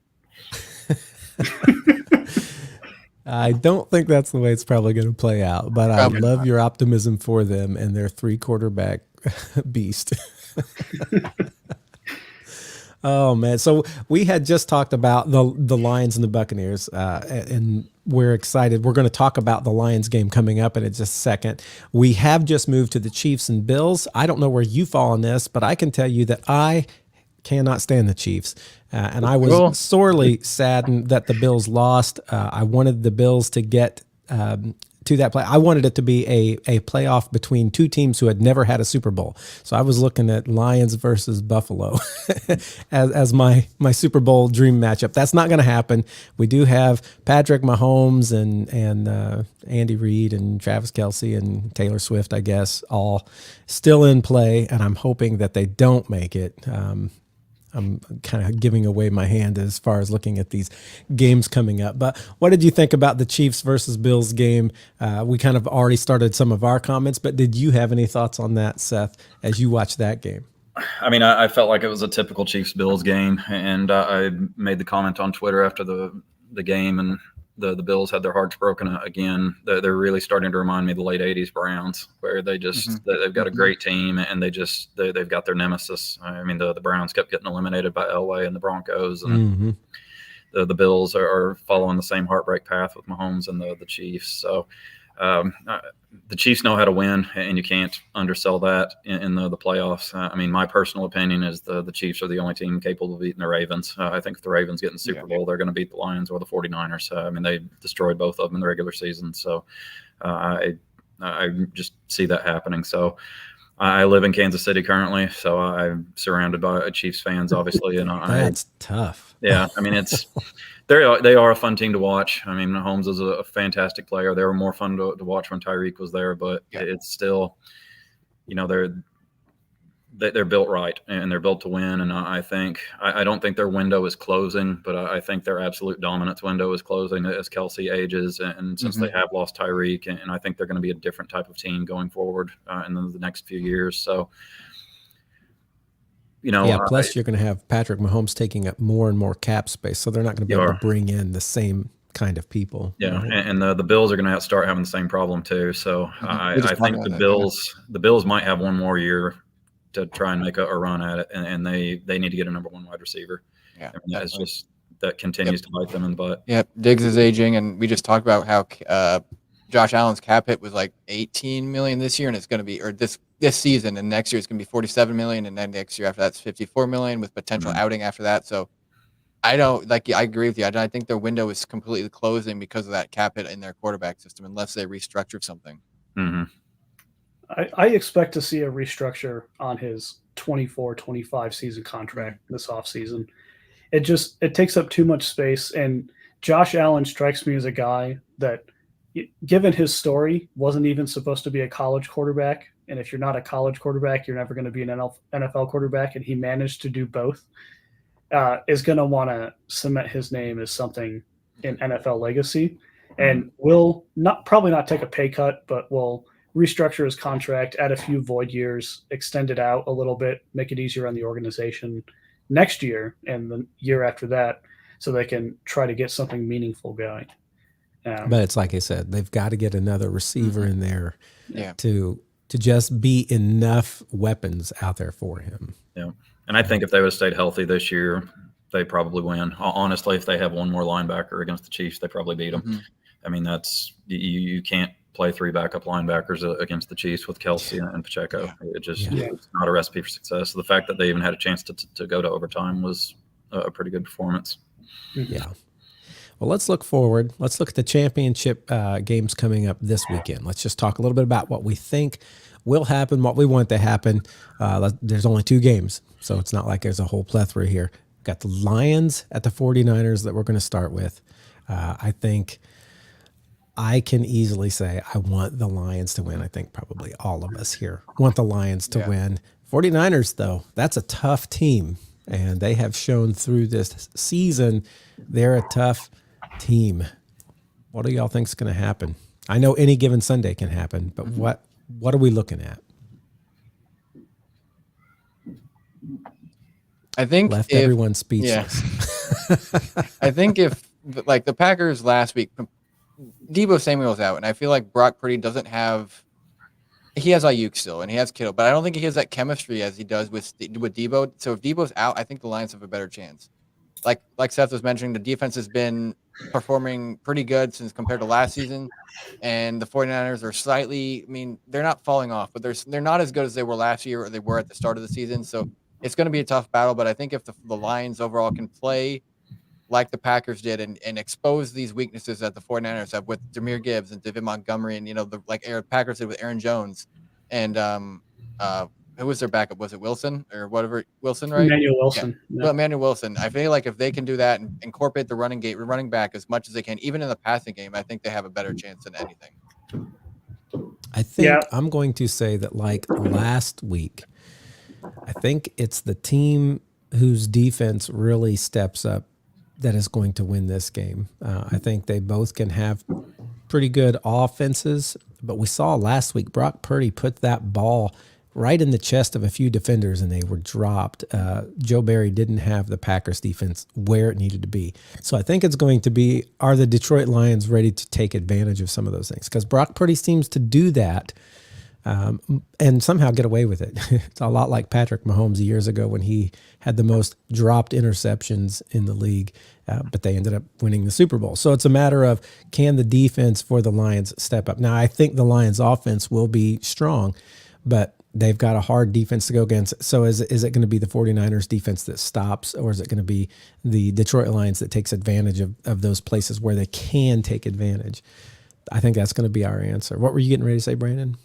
I don't think that's the way it's probably going to play out, but I love your optimism for them and their 3 quarterback beast. Oh man. So we had just talked about the Lions and the Buccaneers, and we're excited. We're going to talk about the Lions game coming up in just a second. We have just moved to the Chiefs and Bills. I don't know where you fall on this, but I can tell you that I cannot stand the Chiefs. And I was sorely saddened that the Bills lost. I wanted the Bills to get to that play. I wanted it to be a playoff between 2 teams who had never had a Super Bowl. So I was looking at Lions versus Buffalo as my Super Bowl dream matchup. That's not going to happen. We do have Patrick Mahomes and Andy Reid and Travis Kelce and Taylor Swift, I guess, all still in play, and I'm hoping that they don't make it. I'm kind of giving away my hand as far as looking at these games coming up. But what did you think about the Chiefs versus Bills game? We kind of already started some of our comments, but did you have any thoughts on that, Seth, as you watched that game? I mean, I felt like it was a typical Chiefs-Bills game, and I made the comment on Twitter after the game, and the Bills had their hearts broken again. They're really starting to remind me of the late 80s Browns, where they just they've got a great team, and they've got their nemesis. I mean, the Browns kept getting eliminated by Elway and the Broncos, and the Bills are following the same heartbreak path with Mahomes and the Chiefs. So the Chiefs know how to win, and you can't undersell that in the playoffs. I mean, my personal opinion is the Chiefs are the only team capable of beating the Ravens. I think if the Ravens get in the Super Bowl, they're going to beat the Lions or the 49ers. I mean, they destroyed both of them in the regular season. So I just see that happening. So I live in Kansas City currently, so I'm surrounded by Chiefs fans, obviously. And that's tough. Yeah, I mean, it's they are a fun team to watch. I mean, Mahomes is a fantastic player. They were more fun to watch when Tyreek was there, but it's still, they're built right and they're built to win. And I don't think their window is closing, but I think their absolute dominance window is closing as Kelsey ages. And since they have lost Tyreek, and I think they're going to be a different type of team going forward in the next few years. So, plus you're going to have Patrick Mahomes taking up more and more cap space. So they're not going to be able to bring in the same kind of people. Yeah, and the Bills are going to start having the same problem too. So I think the Bills might have one more year to try and make a run at it, and they need to get a number one wide receiver. Yeah, I mean, that continues to bite them in the butt. Yep, Diggs is aging, and we just talked about how Josh Allen's cap hit was like 18 million this year, and it's going to be this season, and next year it's going to be 47 million, and then next year after that's 54 million with potential outing after that. So I agree with you. I think their window is completely closing because of that cap hit in their quarterback system, unless they restructured something. Mm-hmm. I expect to see a restructure on his 24-25 season contract this offseason. It takes up too much space, and Josh Allen strikes me as a guy that, given his story, wasn't even supposed to be a college quarterback. And if you're not a college quarterback, you're never going to be an NFL quarterback, and he managed to do both. Is going to want to cement his name as something in NFL legacy, and will probably not take a pay cut, but will restructure his contract, add a few void years, extend it out a little bit, make it easier on the organization next year and the year after that, so they can try to get something meaningful going. But it's like I said, they've got to get another receiver in there to just be enough weapons out there for him. Yeah. And I think if they would have stayed healthy this year, they probably win. Honestly, if they have one more linebacker against the Chiefs, they probably beat them. Mm-hmm. I mean, you can't play three backup linebackers against the Chiefs with Kelsey and Pacheco. It's not a recipe for success. So the fact that they even had a chance to go to overtime was a pretty good performance. Yeah. Well, let's look forward. Let's look at the championship games coming up this weekend. Let's just talk a little bit about what we think will happen, what we want to happen. There's only 2 games, so it's not like there's a whole plethora here. We've got the Lions at the 49ers that we're going to start with. I think I can easily say I want the Lions to win. I think probably all of us here want the Lions to win. 49ers, though, that's a tough team, and they have shown through this season they're a tough team. What do y'all think is going to happen? I know any given Sunday can happen, but what are we looking at? I think left everyone speechless. Yeah. I think if like the Packers last week, Deebo Samuel's out, and I feel like Brock Purdy doesn't have. He has Ayuk still, and he has Kittle, but I don't think he has that chemistry as he does with Deebo. So if Deebo's out, I think the Lions have a better chance. Like Seth was mentioning, the defense has been performing pretty good since compared to last season, and the 49ers are slightly. I mean, they're not falling off, but they're not as good as they were last year or they were at the start of the season. So it's going to be a tough battle. But I think if the Lions overall can play like the Packers did and expose these weaknesses that the 49ers have with Jahmyr Gibbs and David Montgomery and, Packers did with Aaron Jones and who was their backup? Was it Wilson or whatever? Wilson, right? Emmanuel Wilson. Yeah. Well, Emmanuel Wilson. I feel like if they can do that and incorporate the running back as much as they can, even in the passing game, I think they have a better chance than anything. I think I'm going to say that like last week, I think it's the team whose defense really steps up that is going to win this game. I think they both can have pretty good offenses, but we saw last week Brock Purdy put that ball right in the chest of a few defenders and they were dropped. Joe Barry didn't have the Packers defense where it needed to be. So I think it's going to be, are the Detroit Lions ready to take advantage of some of those things? Because Brock Purdy seems to do that and somehow get away with it. It's a lot like Patrick Mahomes years ago when he had the most dropped interceptions in the league, but they ended up winning the Super Bowl. So it's a matter of, can the defense for the Lions step up? Now, I think the Lions offense will be strong, but they've got a hard defense to go against. So is it going to be the 49ers defense that stops, or is it going to be the Detroit Lions that takes advantage of those places where they can take advantage? I think that's going to be our answer. What were you getting ready to say, Brandon?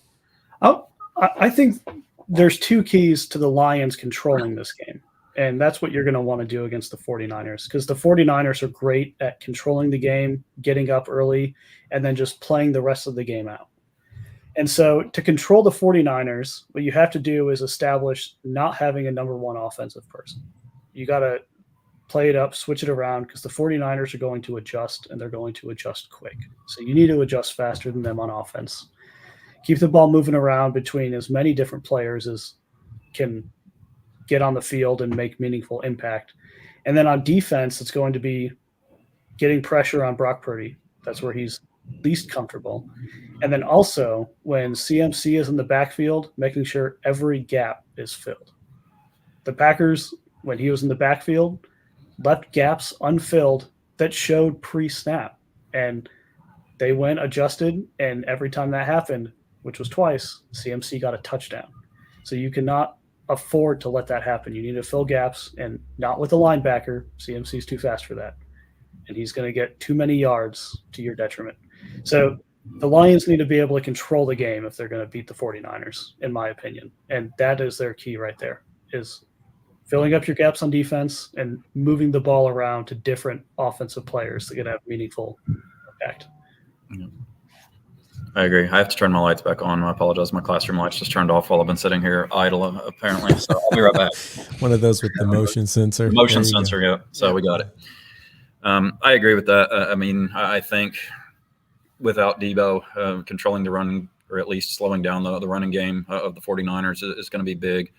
Oh, I think there's 2 keys to the Lions controlling this game. And that's what you're going to want to do against the 49ers, because the 49ers are great at controlling the game, getting up early, and then just playing the rest of the game out. And so to control the 49ers, what you have to do is establish not having a number one offensive person. You got to play it up, switch it around, because the 49ers are going to adjust, and they're going to adjust quick. So you need to adjust faster than them on offense. Keep the ball moving around between as many different players as can get on the field and make meaningful impact. And then on defense, it's going to be getting pressure on Brock Purdy. That's where he's least comfortable. And then also when CMC is in the backfield, making sure every gap is filled. The Packers, when he was in the backfield, left gaps unfilled that showed pre-snap. And they went adjusted, and every time that happened, which was twice, CMC got a touchdown. So you cannot afford to let that happen. You need to fill gaps, and not with a linebacker. CMC's too fast for that. And he's going to get too many yards to your detriment. So the Lions need to be able to control the game if they're going to beat the 49ers, in my opinion. And that is their key right there, is filling up your gaps on defense and moving the ball around to different offensive players that can have meaningful impact. I agree. I have to turn my lights back on. I apologize. My classroom lights just turned off while I've been sitting here idle, apparently. So I'll be right back. One of those with the motion sensor. Motion There you go. sensor, yeah. So we got it. I agree with that. I mean, I think without Debo controlling the run, or at least slowing down the running game of the 49ers is going to be big.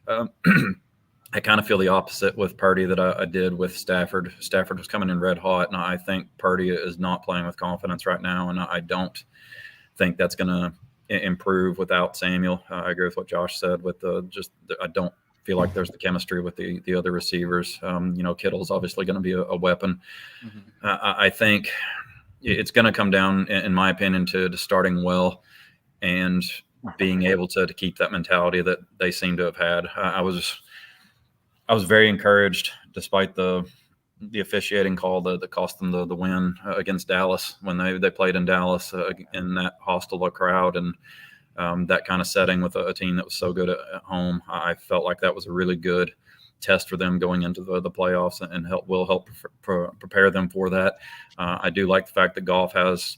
I kind of feel the opposite with Purdy that I did with Stafford. Stafford was coming in red hot, and I think Purdy is not playing with confidence right now, and I don't think that's going to improve without Samuel. I agree with what Josh said with I don't feel like there's the chemistry with the other receivers. Kittle's obviously going to be a weapon. Mm-hmm. I think it's going to come down, in my opinion, to starting well and being able to keep that mentality that they seem to have had. I was very encouraged, despite the officiating call that cost them the win against Dallas when they played in Dallas in that hostile crowd and that kind of setting with a team that was so good at home. I felt like that was a really good test for them going into the playoffs and will help prepare them for that. I do like the fact that Goff has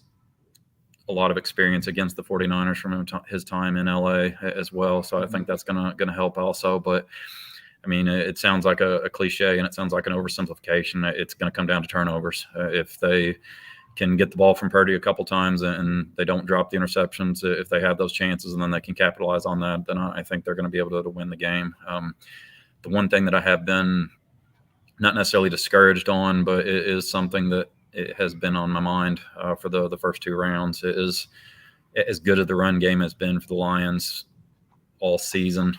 a lot of experience against the 49ers from his time in LA as well. So I think that's going to help also. But I mean, it sounds like a cliche and it sounds like an oversimplification. It's going to come down to turnovers. If they can get the ball from Purdy a couple times and they don't drop the interceptions, if they have those chances and then they can capitalize on that, then I think they're going to be able to win the game. The one thing that I have been not necessarily discouraged on, but it is something that it has been on my mind for the first two rounds, is as good as the run game has been for the Lions all season.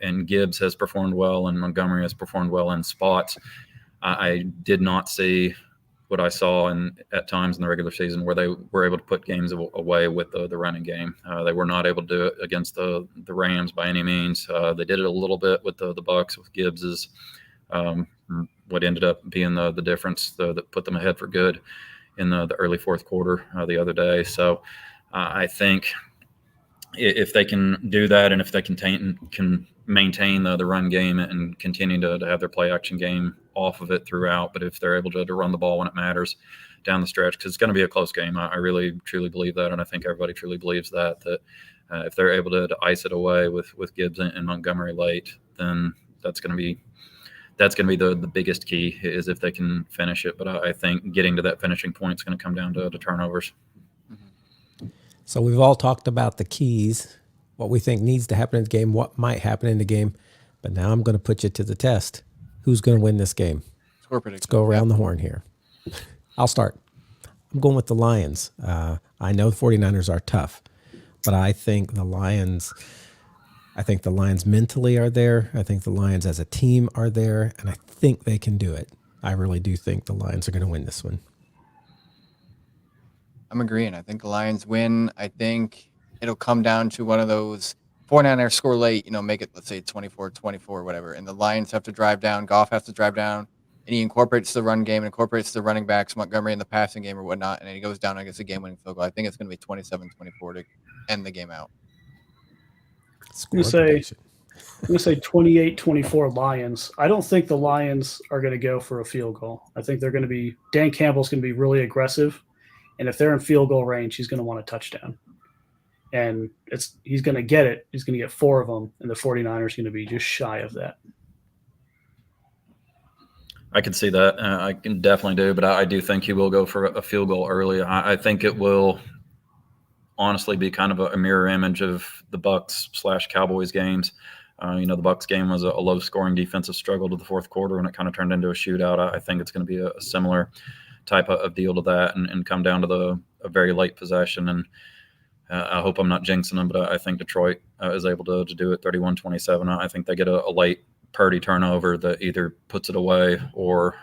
And Gibbs has performed well, and Montgomery has performed well in spots. I did not see what I saw at times in the regular season where they were able to put games away with the running game. They were not able to do it against the Rams by any means. They did it a little bit with the Bucs with Gibbs's. What ended up being the difference that put them ahead for good in the early fourth quarter the other day. So I think if they can do that, and if they can maintain the run game and continue to have their play action game off of it throughout, but if they're able to run the ball when it matters down the stretch, because it's going to be a close game. I really truly believe that, and I think everybody truly believes that if they're able to ice it away with Gibbs and Montgomery late, then that's going to be the biggest key, is if they can finish it. But I think getting to that finishing point is going to come down to turnovers. So we've all talked about the keys, what we think needs to happen in the game, what might happen in the game. But now I'm going to put you to the test. Who's going to win this game? Score prediction. Let's go around the horn here. I'll start. I'm going with the Lions. I know the 49ers are tough, but I think the Lions mentally are there. I think the Lions as a team are there, and I think they can do it. I really do think the Lions are going to win this one. I'm agreeing. I think the Lions win. I think it'll come down to one of those 49ers score late, make it, let's say 24-24, whatever. And the Lions have to drive down. Goff has to drive down. And he incorporates the run game, incorporates the running backs, Montgomery in the passing game or whatnot. And then he goes down and gets a game-winning field goal. I think it's going to be 27-24 to end the game out. Score say- prediction. I'm going to say 28-24 Lions. I don't think the Lions are going to go for a field goal. I think they're going to be – Dan Campbell's going to be really aggressive. And if they're in field goal range, he's going to want a touchdown. And he's going to get it. He's going to get 4 of them, and the 49ers are going to be just shy of that. I can see that. I can definitely do, but I do think he will go for a field goal early. I think it will honestly be kind of a mirror image of the Bucs/Cowboys games. The Bucs game was a low-scoring defensive struggle to the fourth quarter, and it kind of turned into a shootout. I think it's going to be a similar type of deal to that, and come down to a very late possession. And I hope I'm not jinxing them, but I think Detroit is able to do it 31-27. I think they get a late Purdy turnover that either puts it away or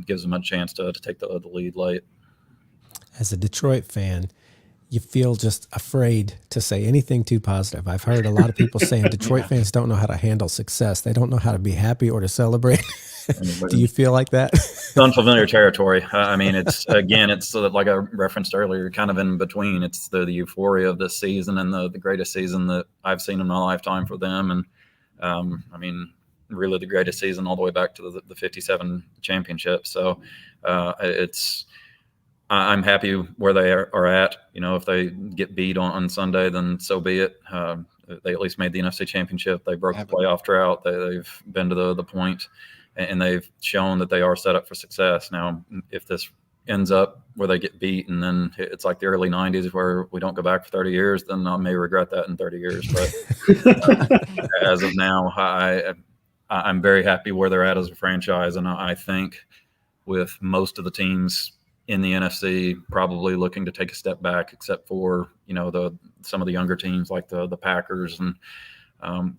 gives them a chance to take the lead late. As a Detroit fan, you feel just afraid to say anything too positive. I've heard a lot of people saying Detroit fans don't know how to handle success. They don't know how to be happy or to celebrate. Do you feel like that? It's unfamiliar territory. It's like I referenced earlier, kind of in between. It's the euphoria of this season and the greatest season that I've seen in my lifetime for them. And really the greatest season all the way back to the 57 championship. So I'm happy where they are at. If they get beat on Sunday, then so be it. They at least made the NFC championship. They broke the playoff drought. They've been to the point, and they've shown that they are set up for success. Now, if this ends up where they get beat and then it's like the early 90s where we don't go back for 30 years, then I may regret that in 30 years. But as of now, I'm very happy where they're at as a franchise. And I think with most of the teams in the NFC probably looking to take a step back, except for, some of the younger teams like the Packers and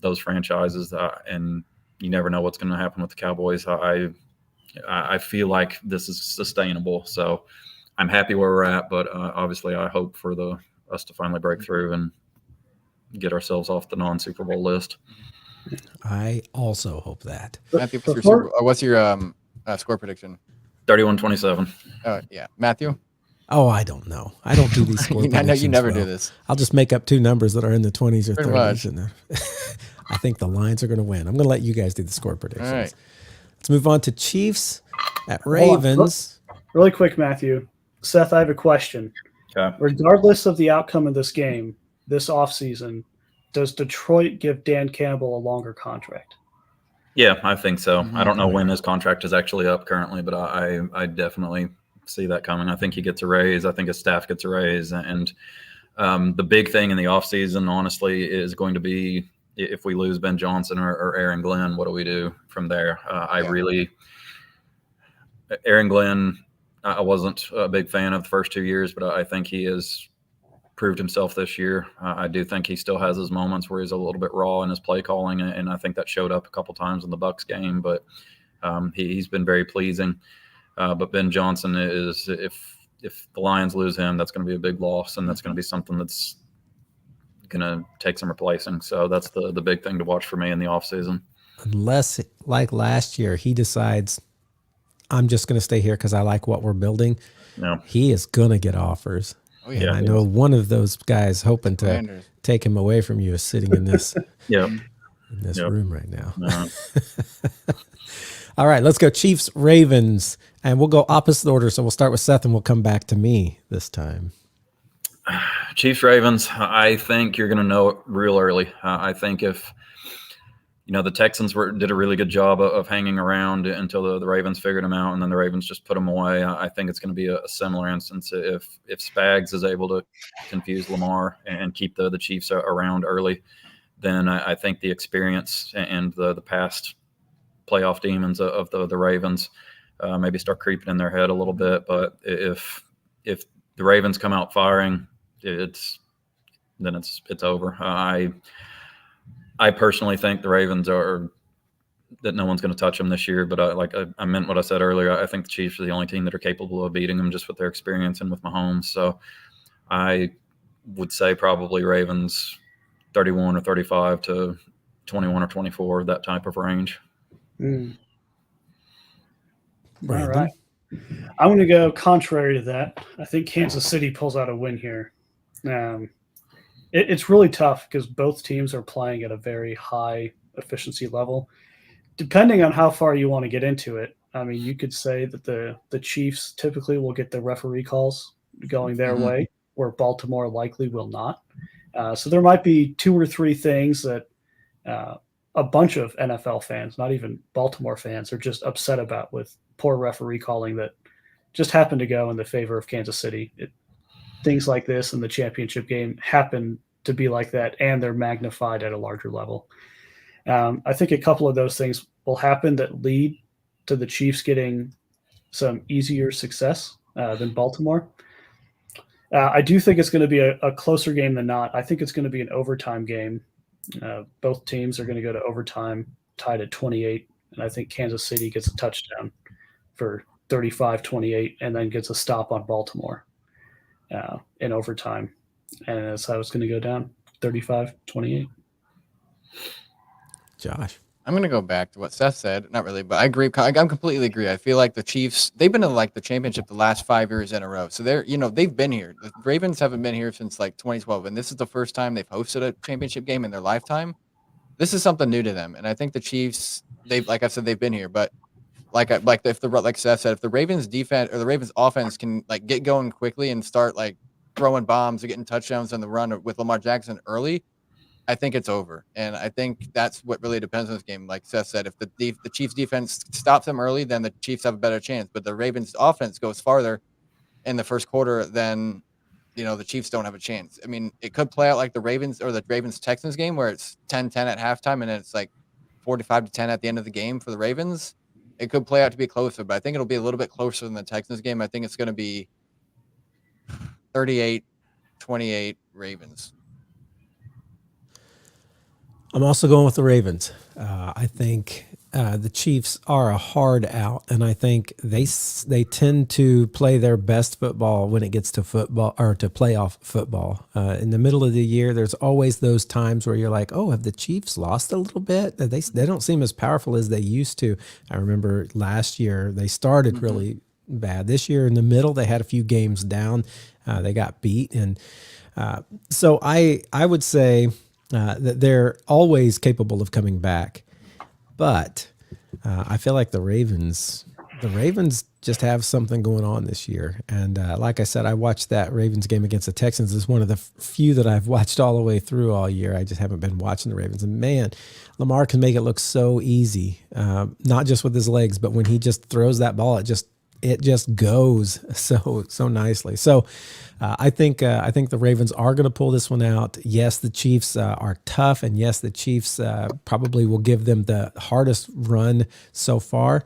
those franchises. And you never know what's going to happen with the Cowboys. I feel like this is sustainable. So I'm happy where we're at, but obviously I hope for us to finally break through and get ourselves off the non-Super Bowl list. I also hope that. Matthew, what's your score prediction? 31-27. Yeah. Matthew? Oh, I don't know. I don't do these score I know you predictions never well. do this. I'll just make up 2 numbers that are in the 20s or Pretty 30s. And I think the Lions are going to win. I'm going to let you guys do the score predictions. All right. Let's move on to Chiefs at Ravens. Really quick, Matthew. Seth, I have a question. Okay. Regardless of the outcome of this game, this offseason, does Detroit give Dan Campbell a longer contract? Yeah, I think so. I don't know when his contract is actually up currently, but I definitely see that coming. I think he gets a raise. I think his staff gets a raise. And the big thing in the offseason, honestly, is going to be if we lose Ben Johnson or Aaron Glenn, what do we do from there? Aaron Glenn, I wasn't a big fan of the first 2 years, but I think he has proved himself this year. I do think he still has his moments where he's a little bit raw in his play calling, and I think that showed up a couple times in the Bucs game. But he's been very pleasing. But Ben Johnson is, if the Lions lose him, that's going to be a big loss, and that's going to be something that's going to take some replacing. So that's the big thing to watch for me in the offseason. Unless, like last year, he decides, I'm just going to stay here because I like what we're building. No. He is going to get offers. Oh, yeah. I know one of those guys hoping to Commanders. take him away from you is sitting in this Yep. in this room right now. Uh, All right, let's go Chiefs, Ravens, and we'll go opposite order. So we'll start with Seth and we'll come back to me this time. Chiefs, Ravens, I think you're going to know it real early. I think if the Texans did a really good job of hanging around until the Ravens figured them out, and then the Ravens just put them away. I think it's going to be a similar instance if Spags is able to confuse Lamar and keep the Chiefs around early, then I think the experience and the past playoff demons of the Ravens maybe start creeping in their head a little bit. But if the Ravens come out firing, it's over. I personally think the Ravens that no one's going to touch them this year, but I meant what I said earlier. I think the Chiefs are the only team that are capable of beating them just with their experience and with Mahomes. So I would say probably Ravens 31 or 35 to 21 or 24, that type of range. All right. I'm going to go contrary to that. I think Kansas City pulls out a win here. It's really tough because both teams are playing at a very high efficiency level. Depending on how far you want to get into it, I mean, you could say that the Chiefs typically will get the referee calls going their way, where Baltimore likely will not. So there might be 2 or 3 things that a bunch of NFL fans, not even Baltimore fans, are just upset about with poor referee calling that just happened to go in the favor of Kansas City. Things like this in the championship game happen to be like that, and they're magnified at a larger level. I think a couple of those things will happen that lead to the Chiefs getting some easier success than Baltimore. I do think it's going to be a closer game than not. I think it's going to be an overtime game. Both teams are going to go to overtime, tied at 28, and I think Kansas City gets a touchdown for 35-28 and then gets a stop on Baltimore in overtime. And that's how it's going to go down, 35-28. Josh. I'm going to go back to what Seth said. Not really, but I agree. I completely agree. I feel like the Chiefs, they've been in like the championship the last 5 years in a row. So they've been here. The Ravens haven't been here since like 2012. And this is the first time they've hosted a championship game in their lifetime. This is something new to them. And I think the Chiefs, like I said, they've been here, but like Seth said, if the Ravens defense or the Ravens offense can like get going quickly and start like throwing bombs or getting touchdowns on the run with Lamar Jackson early, I think it's over. And I think that's what really depends on this game. Like Seth said, if the Chiefs defense stops them early, then the Chiefs have a better chance. But the Ravens offense goes farther in the first quarter, then, the Chiefs don't have a chance. I mean, it could play out like the Ravens Texans game where it's 10-10 at halftime and then it's like 45-10 at the end of the game for the Ravens. It could play out to be closer, but I think it'll be a little bit closer than the Texans game. I think it's going to be 38-28 Ravens. I'm also going with the Ravens. I think the Chiefs are a hard out, and I think they tend to play their best football when it gets to football or to playoff football. In the middle of the year, there's always those times where you're like, oh, have the Chiefs lost a little bit? They don't seem as powerful as they used to. I remember last year they started really bad. This year in the middle, they had a few games down. They got beat, and so I would say that they're always capable of coming back. But I feel like the Ravens just have something going on this year. And like I said, I watched that Ravens game against the Texans. It's one of the few that I've watched all the way through all year. I just haven't been watching the Ravens. And man, Lamar can make it look so easy, not just with his legs, but when he just throws that ball, it just goes so nicely. So I think the Ravens are going to pull this one out. Yes, the Chiefs are tough, and yes, the Chiefs probably will give them the hardest run so far.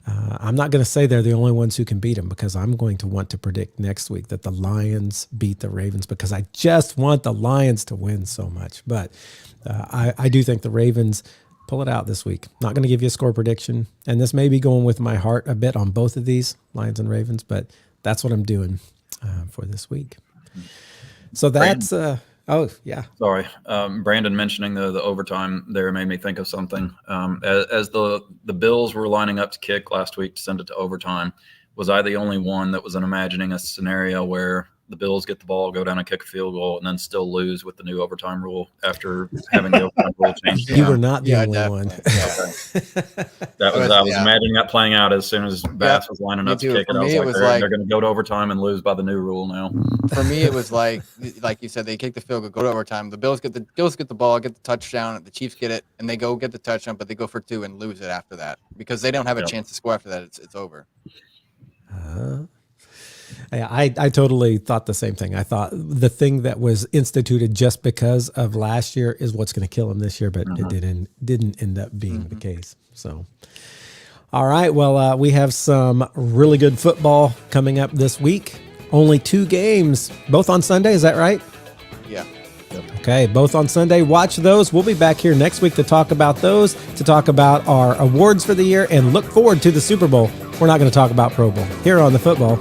I'm not going to say they're the only ones who can beat them, because I'm going to want to predict next week that the Lions beat the Ravens, because I just want the Lions to win so much. But I do think the Ravens pull it out this week. Not going to give you a score prediction, and this may be going with my heart a bit on both of these, Lions and Ravens, but that's what I'm doing for this week. So that's Sorry, Brandon mentioning the overtime there made me think of something. As the Bills were lining up to kick last week to send it to overtime, was I the only one that was imagining a scenario where the Bills get the ball, go down and kick a field goal, and then still lose with the new overtime rule after having the overtime rule changed? You were not the only one. I was imagining that playing out as soon as Bass was lining up to kick it. I was like, they're going to go to overtime and lose by the new rule now. For me, it was like you said, they kick the field goal, go to overtime. The Bills get the ball, get the touchdown. The Chiefs get it, and they go get the touchdown, but they go for 2 and lose it after that because they don't have a chance to score after that. It's over. I totally thought the same thing. I thought the thing that was instituted just because of last year is what's going to kill him this year, but it didn't end up being the case. So, all right. Well, we have some really good football coming up this week. Only 2 games, both on Sunday. Is that right? Yeah. Okay, both on Sunday. Watch those. We'll be back here next week to talk about those, to talk about our awards for the year, and look forward to the Super Bowl. We're not going to talk about Pro Bowl here on the Football